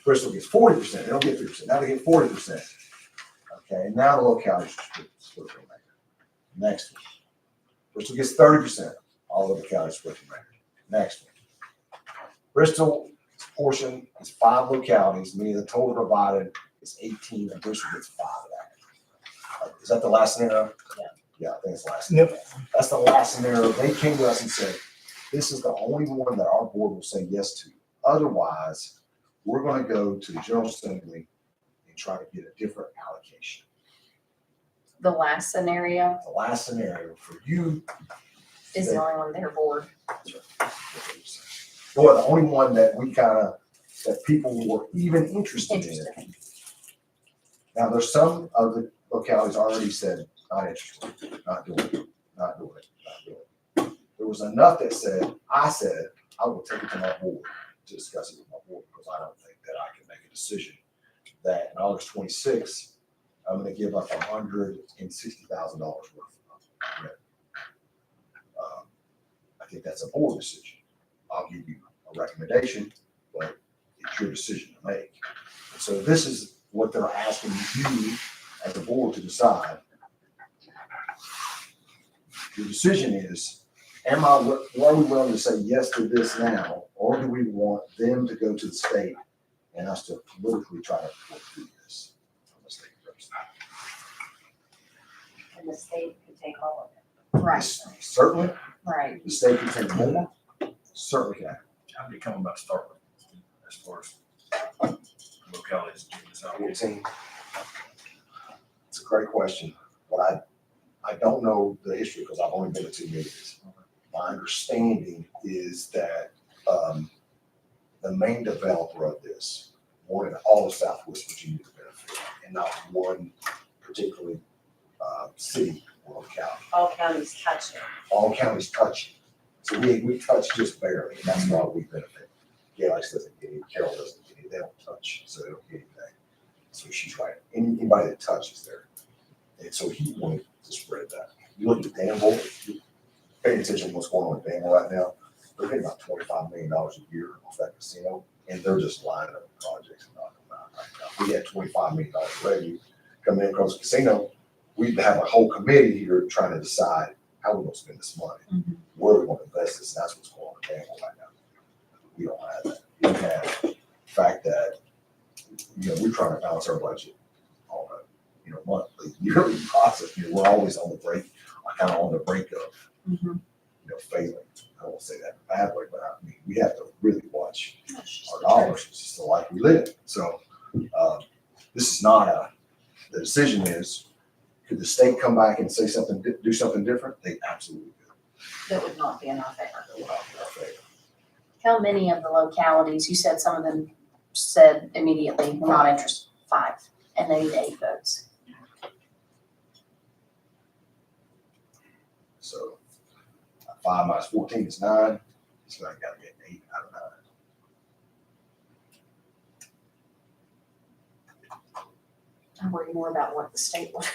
Bristol gets 40%. They don't get 50%. Now they get 40%. Okay, and now the locality split the remainder. Next one, Bristol gets 30%. All of the counties split the remainder. Next one, Bristol's portion is 5 localities, meaning the total provided is 18, and Bristol gets 5 of that. Is that the last scenario? Yeah. Yeah, I think it's the last scenario. That's the last scenario. They came to us and said, This is the only one that our board will say yes to. Otherwise, we're gonna go to the General Assembly and try to get a different allocation. The last scenario The last scenario for you. is the only one their board. Well, the only one that we that people were even interested in. Interesting. Now, there's some of the localities already said, not interested, not doing it, not doing it, not doing it. There was enough that said, I will take it to my board to discuss it with my board, because I don't think that I can make a decision that in August 26th, I'm gonna give up $160,000 worth of rent. I think that's a board decision. I'll give you a recommendation, but it's your decision to make. And so this is what they're asking you as a board to decide. Your decision is, are we willing to say yes to this now, or do we want them to go to the state and us to politically try to work through this from the state first? And the state could take all of it. Right, Certainly, right. the state can take more, certainly can. How did it come about to start with, as far as localities doing this out? 14. It's a great question, but I don't know the history because I've only been to 2 meetings. My understanding is that the main developer of this wanted all of Southwest Virginia to benefit, and not one particularly city or locality. All counties touch it. All counties touch it. So we touch just barely, and that's why we benefit. Galax doesn't get any, Carroll doesn't get any, they don't touch, so they don't get anything. So she's right. Anybody that touches there. And so he wanted to spread that. You look at Danville, paying attention to what's going on with Danville right now, they're getting about $25 million a year off that casino, and they're just lining up projects and knocking them out right now. We had $25 million revenue coming in across the casino. We'd have a whole committee here trying to decide how we're gonna spend this money, where we're gonna invest this, and that's what's going on in Danville right now. We don't have that. We have the fact that, we're trying to balance our budget on a, monthly, yearly process. We're always on the break, kind of on the brink of, failing. I don't want to say that in a bad way, but I mean, we have to really watch our dollars. It's just the life we live. So, this is not the decision is, could the state come back and say something, do something different? They absolutely could. That would not be in our favor. That would not be our favor. How many of the localities, you said some of them said immediately, we're not interested, 5, and they need 8 votes. So 5 minus 14 is 9. So I got to get 8 out of 9. I worry more about what the state would.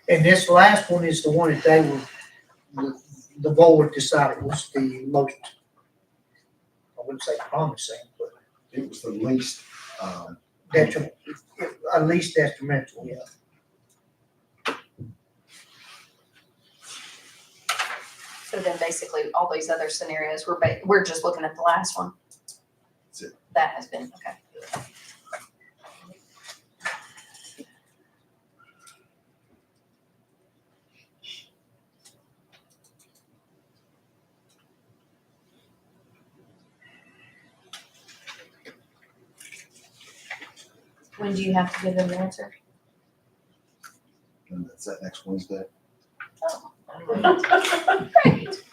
And this last one is the one that they were, the board decided was the most, I wouldn't say promising, but It was the least, detrimental, at least detrimental, yeah. So then basically all these other scenarios, we're just looking at the last one. That's it. That has been, okay. When do you have to give them the answer? and that's that next Wednesday. Oh. Great.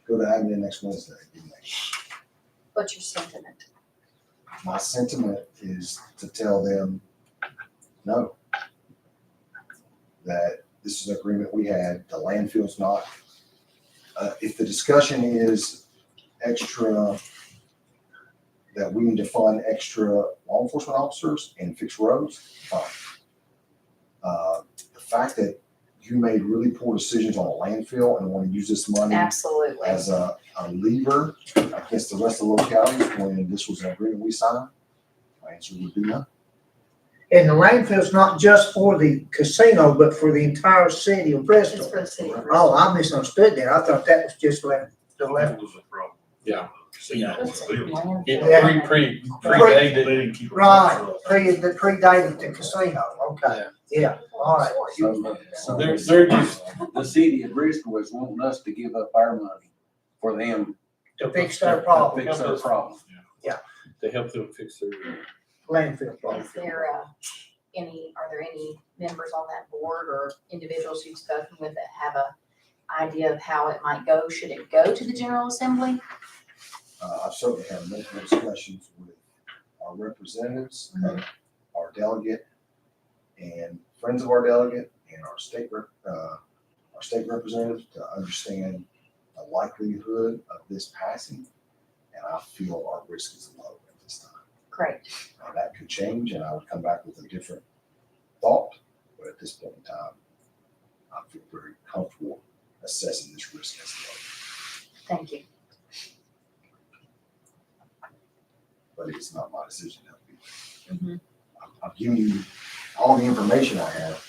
Go to admin next Wednesday. What's your sentiment? My sentiment is to tell them, no. That this is an agreement we had, the landfill's not. If the discussion is extra, that we need to fund extra law enforcement officers and fix roads, fine. The fact that you made really poor decisions on a landfill and want to use this money Absolutely. as a lever against the rest of the localities when this was an agreement we signed, my answer would be no. And the landfill's not just for the casino, but for the entire city of It's Bristol. for the city. of Oh, I misunderstood that. I thought that was just the left. That was a problem. Yeah. casino was built. It Yeah. predated. They didn't keep it. Right, that predated the casino, okay, yeah, all right. So They're just the city of Bristol is wanting us to give up our money for them To fix their to problem, fix their problem. to help them fix their. landfill problem. Is there, are there any members on that board or individuals you've spoken with that have a idea of how it might go? Should it go to the General Assembly? I've certainly had multiple discussions with our representatives, our delegate, and friends of our delegate, and our state representatives to understand the likelihood of this passing. And I feel our risk is low at this time. Great. Now, that could change, and I would come back with a different thought, but at this point in time, I feel very comfortable assessing this risk as low. Thank you. But it's not my decision to be. Mhm. I've given you all the information I have.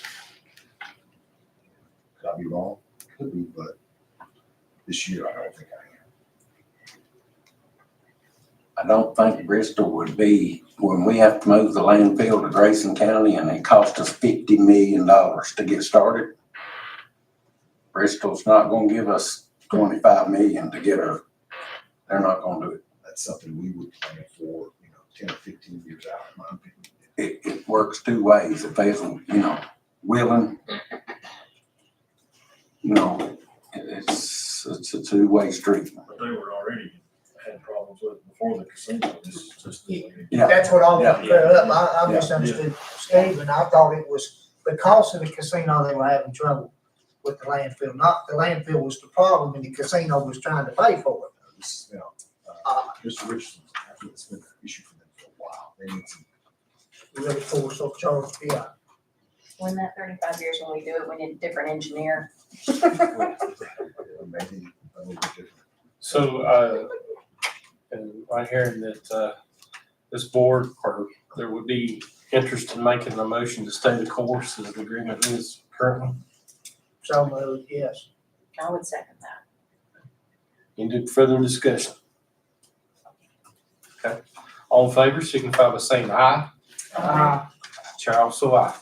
Could I be wrong? Could be, but this year I don't think I am. I don't think Bristol would be, when we have to move the landfill to Grayson County and it cost us $50 million to get started. Bristol's not gonna give us 25 million to get her. They're not gonna do it. That's something we would plan for, 10 or 15 years out, in my opinion. It works two ways. If they's, willing, it's a two-way street. But they were already had problems with it before the casino. This is just. Yeah. That's what I want to clear up, I Yeah. misunderstood Steve, and I thought it was because of the casino they were having trouble with the landfill, not the landfill was the problem, and the casino was trying to pay for it. This, Mr. Richardson, I think it's been an issue for them for a while. They need some, Really forced off charge, yeah. When that 35 years when we do it, we need a different engineer. maybe a little bit different. So, and I'm hearing that, this board, or there would be interest in making a motion to stay the course as the agreement is currently. So moved, yes. I would second that. Any further discussion? Okay, all in favor, signify by saying aye. Chair also aye.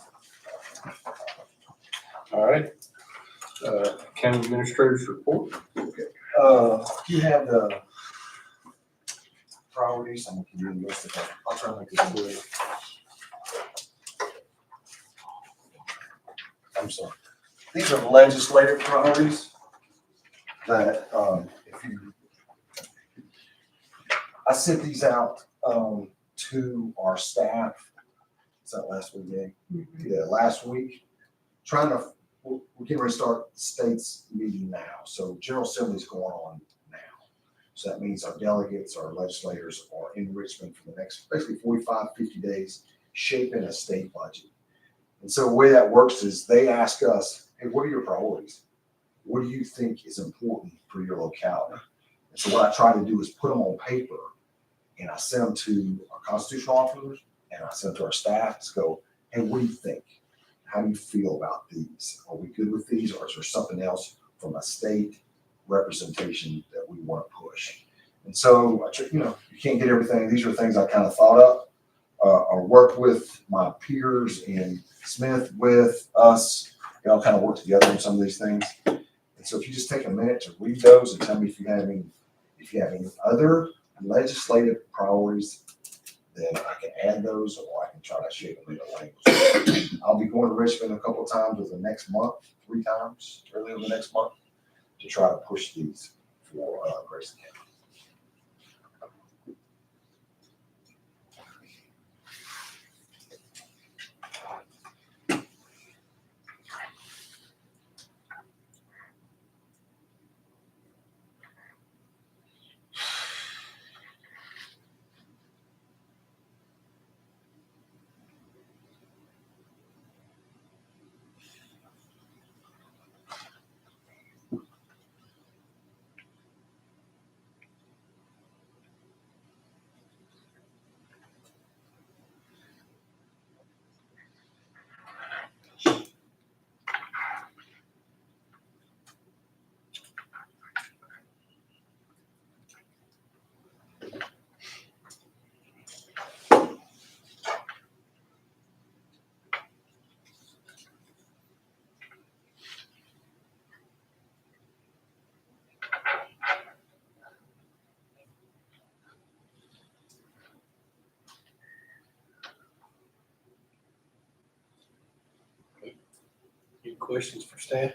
All right, county administrator's report. You have the priorities, I'm gonna give you the list of them. I'll try to make this quick. I'm sorry. These are legislative priorities that, I sent these out, to our staff. Is that last week, Dave? Yeah, last week. We're getting ready to start the state's meeting now. So General Assembly is going on now. So that means our delegates, our legislators are in Richmond for the next basically 45, 50 days, shaping a state budget. And so the way that works is they ask us, hey, what are your priorities? What do you think is important for your locality? And so what I try to do is put them on paper, and I send them to our constitutional officers, and I send them to our staff to go, hey, what do you think? How do you feel about these? Are we good with these, or is there something else from a state representation that we want to push? And so, you can't get everything. These are things I kind of thought up, or worked with my peers in Smith, with us. We all kind of work together on some of these things. And so if you just take a minute to read those and tell me if you have any other legislative priorities, then I can add those, or I can try to shape them into language. I'll be going to Richmond a couple of times over the next month, 3 times, early over the next month, to try to push these for Grayson County. questions for staff?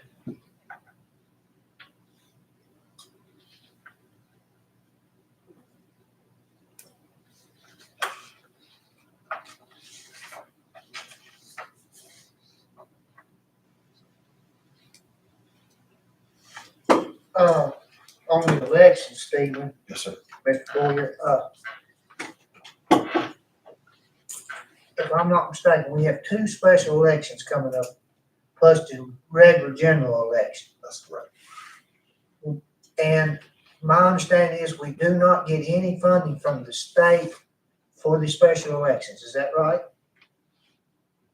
On the election, Stephen, Yes, sir. Mr. Boyer, if I'm not mistaken, we have 2 special elections coming up, plus the regular general election. That's correct. And my understanding is we do not get any funding from the state for the special elections, is that right?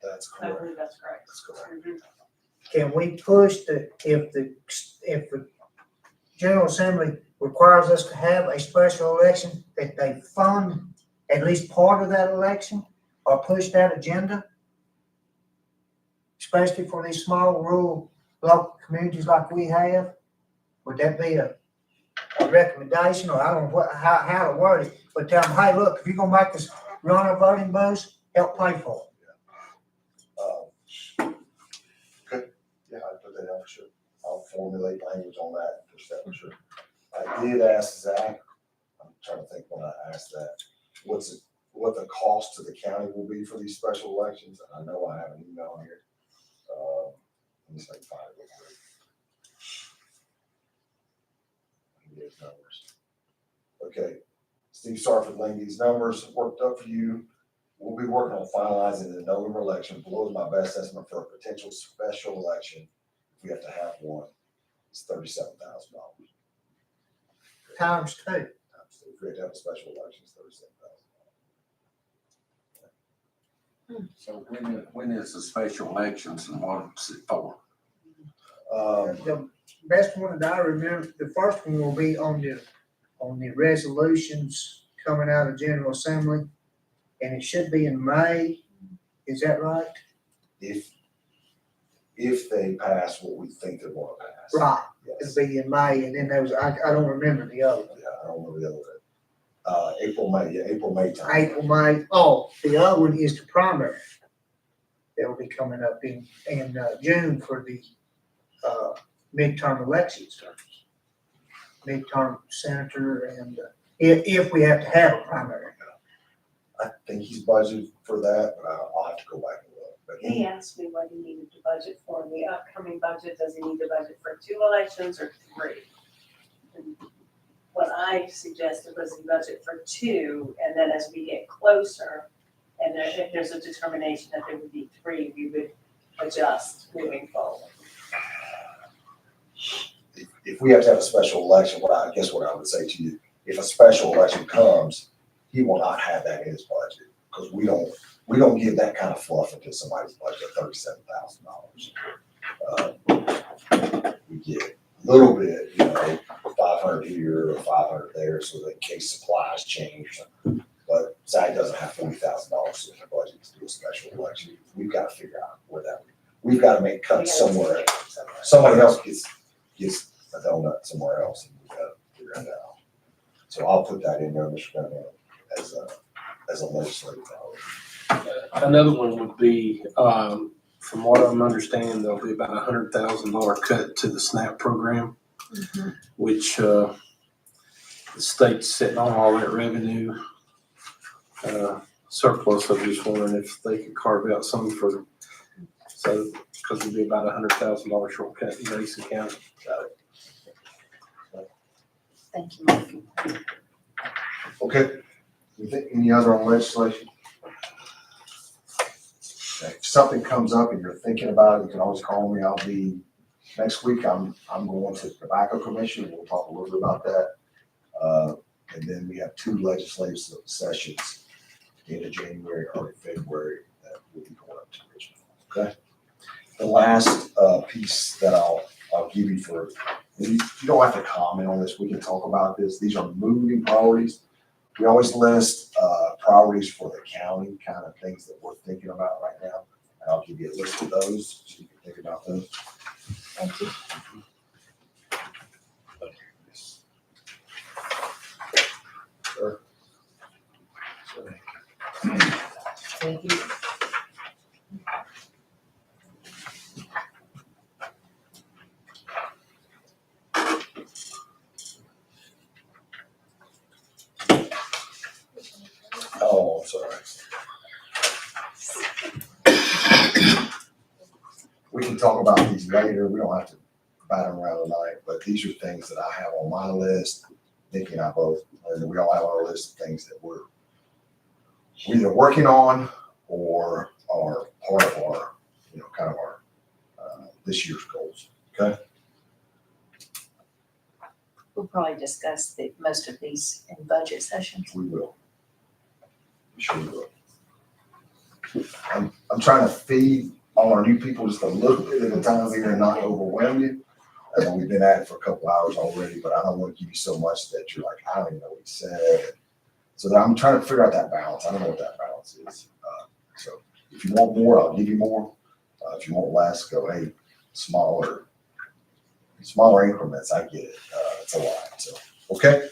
That's I correct. believe that's correct. That's correct. Mhm. Can we push if the General Assembly requires us to have a special election, that they fund at least part of that election or push that agenda? Especially for these small rural local communities like we have? Would that be a recommendation, or I don't know how to word it, but tell them, hey, look, if you're gonna make us run our voting booths, help pay for it. Okay, yeah, I put that down for sure. I'll formulate language on that, push that for sure. I did ask Zach, I'm trying to think when I asked that, what the cost to the county will be for these special elections, and I know I have an email here. Let me see if I can find it real quick. I can get his numbers. Okay, Steve Sarford laying these numbers worked up for you. We'll be working on finalizing the November election. Below is my best estimate for a potential special election. If we have to have one, it's $37,000. Times 2. If we have to have a special election, it's $37,000. So when is the special elections and what's it for? The best one that I remember, the first one will be on the resolutions coming out of General Assembly, and it should be in May. Is that right? If they pass what we think they're going to pass. Right. Yes. It'll be in May, and then there was, I don't remember the other one. Yeah, I don't remember the other one. April, May time. April, May. Oh, the other one is the primary. That will be coming up in June for the midterm elections. Midterm senator and if we have to have a primary. I think he's budgeted for that, but I'll have to go back and look. But He asked me what he needed to budget for in the upcoming budget. Does he need to budget for 2 elections or 3? And what I suggested was he budget for 2, and then as we get closer, and if there's a determination that there would be 3, we would adjust moving forward. if we have to have a special election, what I would say to you, if a special election comes, he will not have that in his budget, because we don't give that kind of fluff into somebody's budget of $37,000. We get a little bit, 500 here or 500 there, so that in case supplies change. But SAG doesn't have $40,000 in their budget to do a special election. We've got to figure out where we've got to make cuts somewhere. Somebody else gets a donut somewhere else, and we've got to figure it out. So I'll put that in there, Mr. Gunn, as a legislative priority. Another one would be, from what I'm understanding, there'll be about $100,000 cut to the SNAP program, which the state's sitting on all that revenue surplus. I'm just wondering if they could carve out some because it'd be about $100,000 shortcut in Grayson County. Thank you, Mike. Okay, any other on legislation? If something comes up and you're thinking about it, you can always call me. Next week, I'm going to the Tobacco Commission. We'll talk a little bit about that. And then we have 2 legislative sessions end of January, early February, that will be going up to Richmond. Okay. The last piece that I'll give you you don't have to comment on this. We can talk about this. These are moving priorities. We always list priorities for the county, kind of things that we're thinking about right now. And I'll give you a list of those so you can think about those. Thank you. Sure. Thank you. we can talk about these later. We don't have to bat them around tonight, but these are things that I have on my list. Nikki and I both, and we all have our list of things that we're either working on or are part of our, kind of our, this year's goals. Okay. We'll probably discuss most of these in budget sessions. We will. We sure will. I'm trying to feed all our new people just a little bit at a time here and not overwhelm you. I know we've been at it for a couple hours already, but I don't want to give you so much that you're like, I don't even know what he said. So I'm trying to figure out that balance. I don't know what that balance is. So if you want more, I'll give you more. If you want less, go, hey, smaller increments. I get it. It's a lot. So, okay.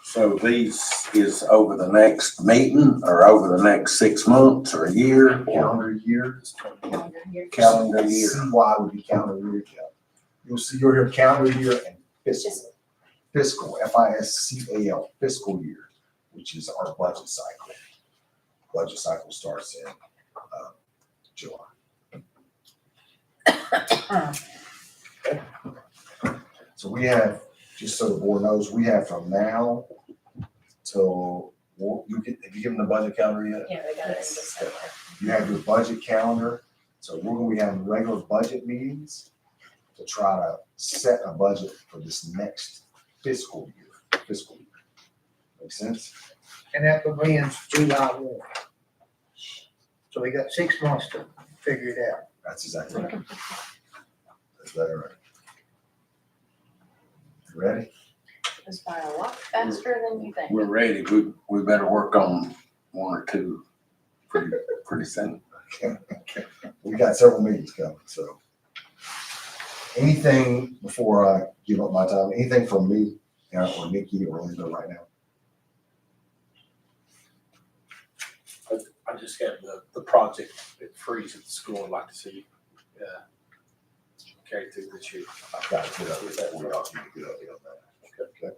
So these is over the next meeting or over the next 6 months or a year or Calendar year. calendar year? CY would be calendar year. Yeah. You'll see your calendar year and fiscal, FISCAL, fiscal year, which is our budget cycle. Budget cycle starts in July. So we have, just so the board knows, we have from now till, have you given the budget calendar yet? Yeah, they got it in December. You have your budget calendar, so we're gonna be having regular budget meetings to try to set a budget for this next fiscal year. Make sense? And that begins July 1. So we got 6 months to figure it out. That's exactly right. That's better, right? You ready? Goes by a lot faster than you think. We're ready. We better work on one or two pretty soon. Okay. We got several meetings coming, so. Anything before I give up my time, anything from me, or Nikki or Linda right now? I just have the project at Freeze at the school I'd like to see carried through this year. I've got to get up with that, I'll keep you good on that. Okay.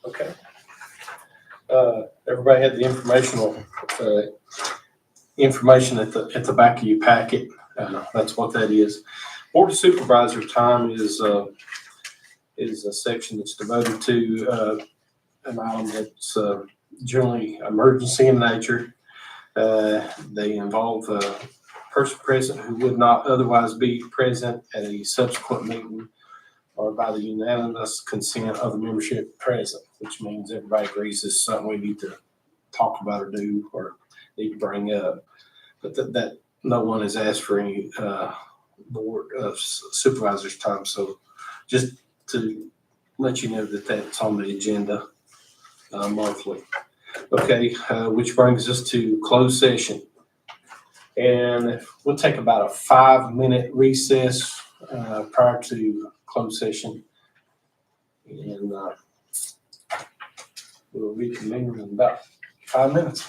Okay. Everybody had the information at the back of your packet. That's what that is. Board of Supervisor time is a section that's devoted to an item that's generally emergency in nature. They involve a person present who would not otherwise be present at a subsequent meeting or by the unanimous consent of the membership present, which means everybody agrees this is something we need to talk about or do or need to bring up. But that no one has asked for any board of supervisors time. So just to let you know that that's on the agenda monthly. Okay, which brings us to closed session. And we'll take about a 5-minute recess prior to closed session. And we'll reconvene in about 5 minutes.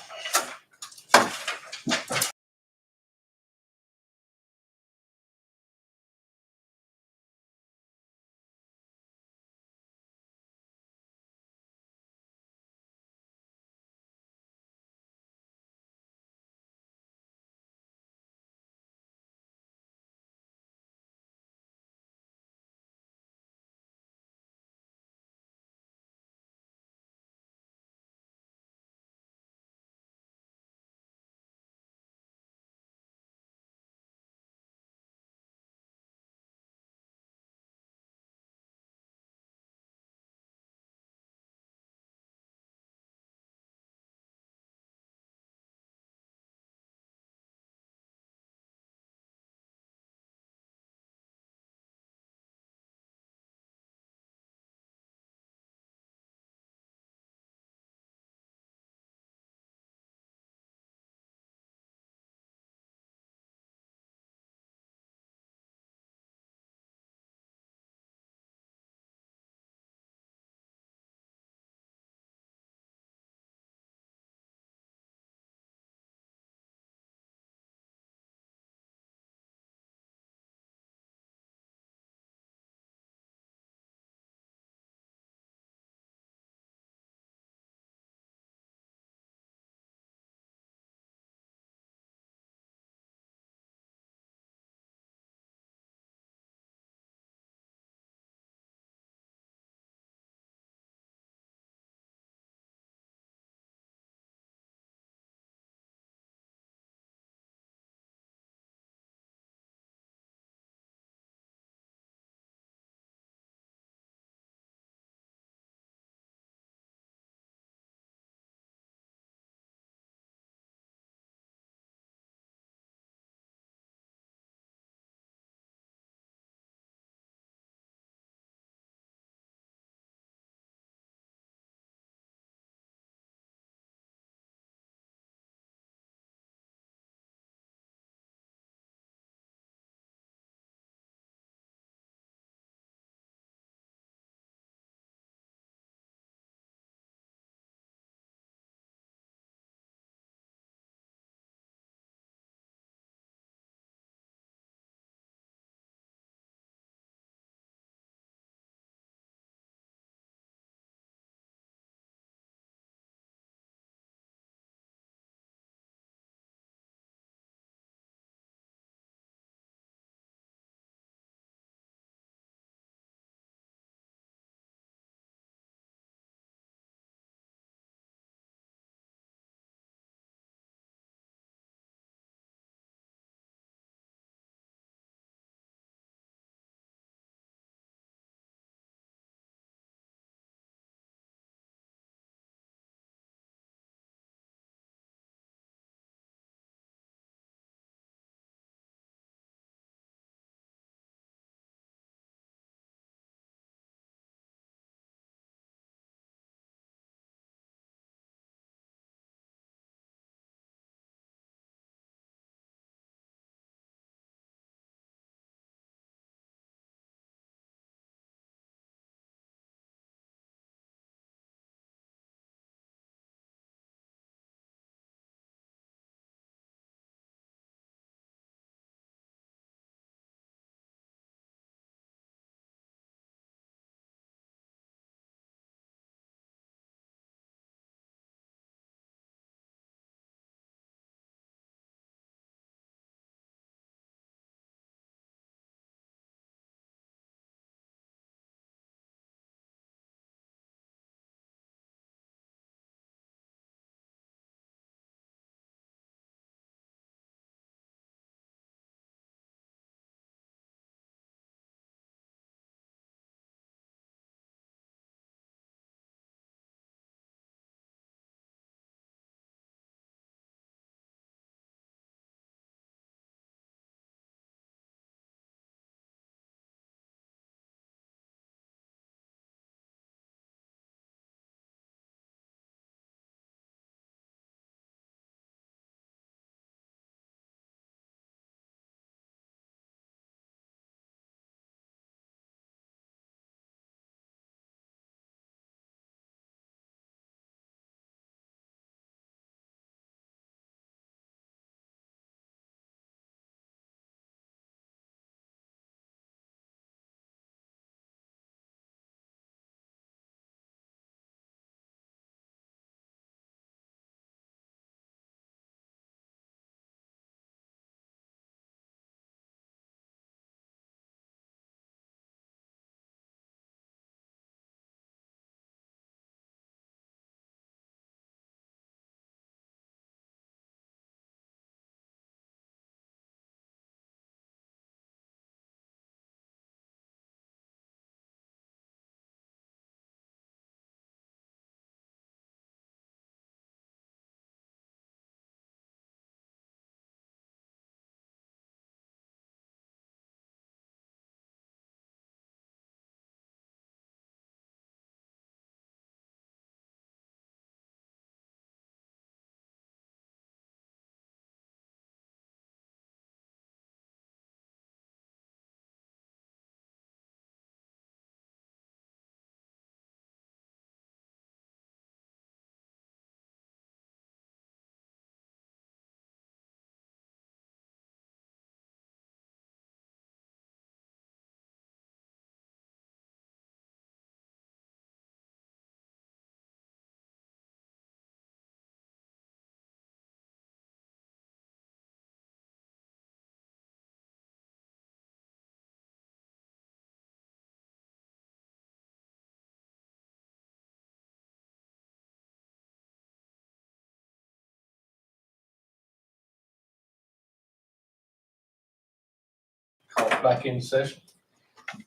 Call it back into session.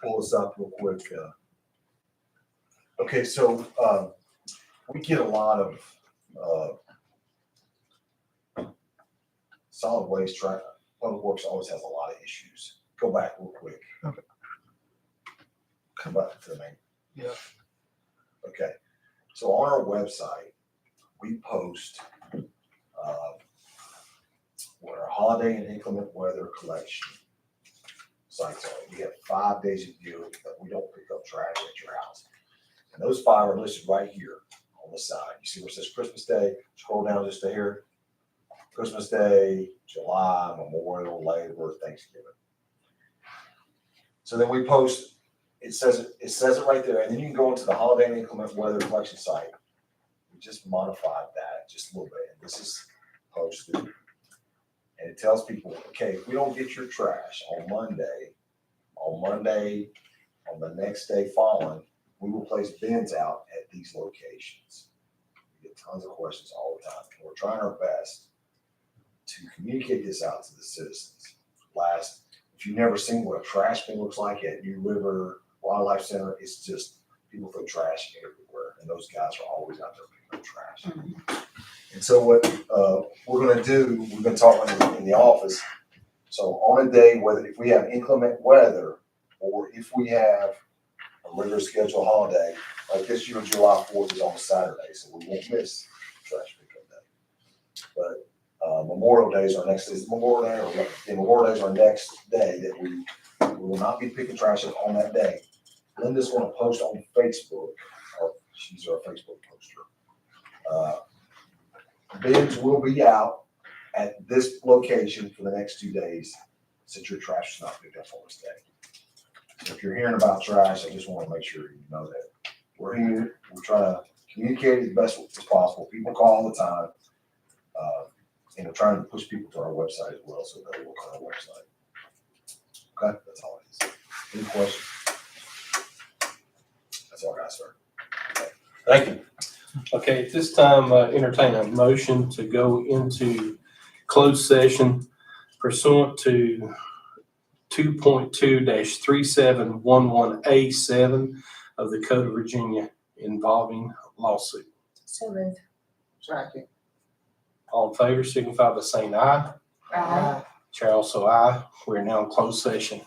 Pull this up real quick. Okay, so, we get a lot of, solid waste track. Public Works always has a lot of issues. Go back real quick. Okay. Come back to the main. Yeah. Okay, so on our website, we post, where our holiday and inclement weather collection sites are. We have 5 days a year that we don't pick up trash at your house. And those 5 are listed right here on the side. You see where it says Christmas Day? Scroll down just to here. Christmas Day, July, Memorial, Labor, Thanksgiving. So then we post, it says it right there, and then you can go into the holiday and inclement weather collection site. We just modified that just a little bit. And this is posted. And it tells people, okay, if we don't get your trash on Monday, on the next day following, we will place bins out at these locations. We get tons of questions all the time. And we're trying our best to communicate this out to the citizens. If you've never seen what a trash bin looks like at New River Wildlife Center, it's just people throw trash everywhere, and those guys are always out there picking up trash. And so what we're gonna do, we've been talking in the office, so on a day, whether if we have inclement weather, or if we have a regular scheduled holiday, like this year, July 4th is on a Saturday, so we won't miss trash pickup day. But Memorial Day is our next, Memorial Day is our next day that we will not be picking trash up on that day. Linda's gonna post on Facebook, or she's our Facebook poster. Bins will be out at this location for the next 2 days, since your trash is not picked up on this day. So if you're hearing about trash, I just wanna make sure you know that we're here, we're trying to communicate as best as possible. People call all the time. And we're trying to push people to our website as well, so they'll look on our website. Okay, that's all it is. Any questions? That's all I got, sir. Okay. Thank you. Okay, at this time, entertain a motion to go into closed session pursuant to 2.2-3711A7 of the Code of Virginia involving lawsuit. So moved. Second. All in favor, signify by saying aye. Aye. Chair also aye. We're now in closed session.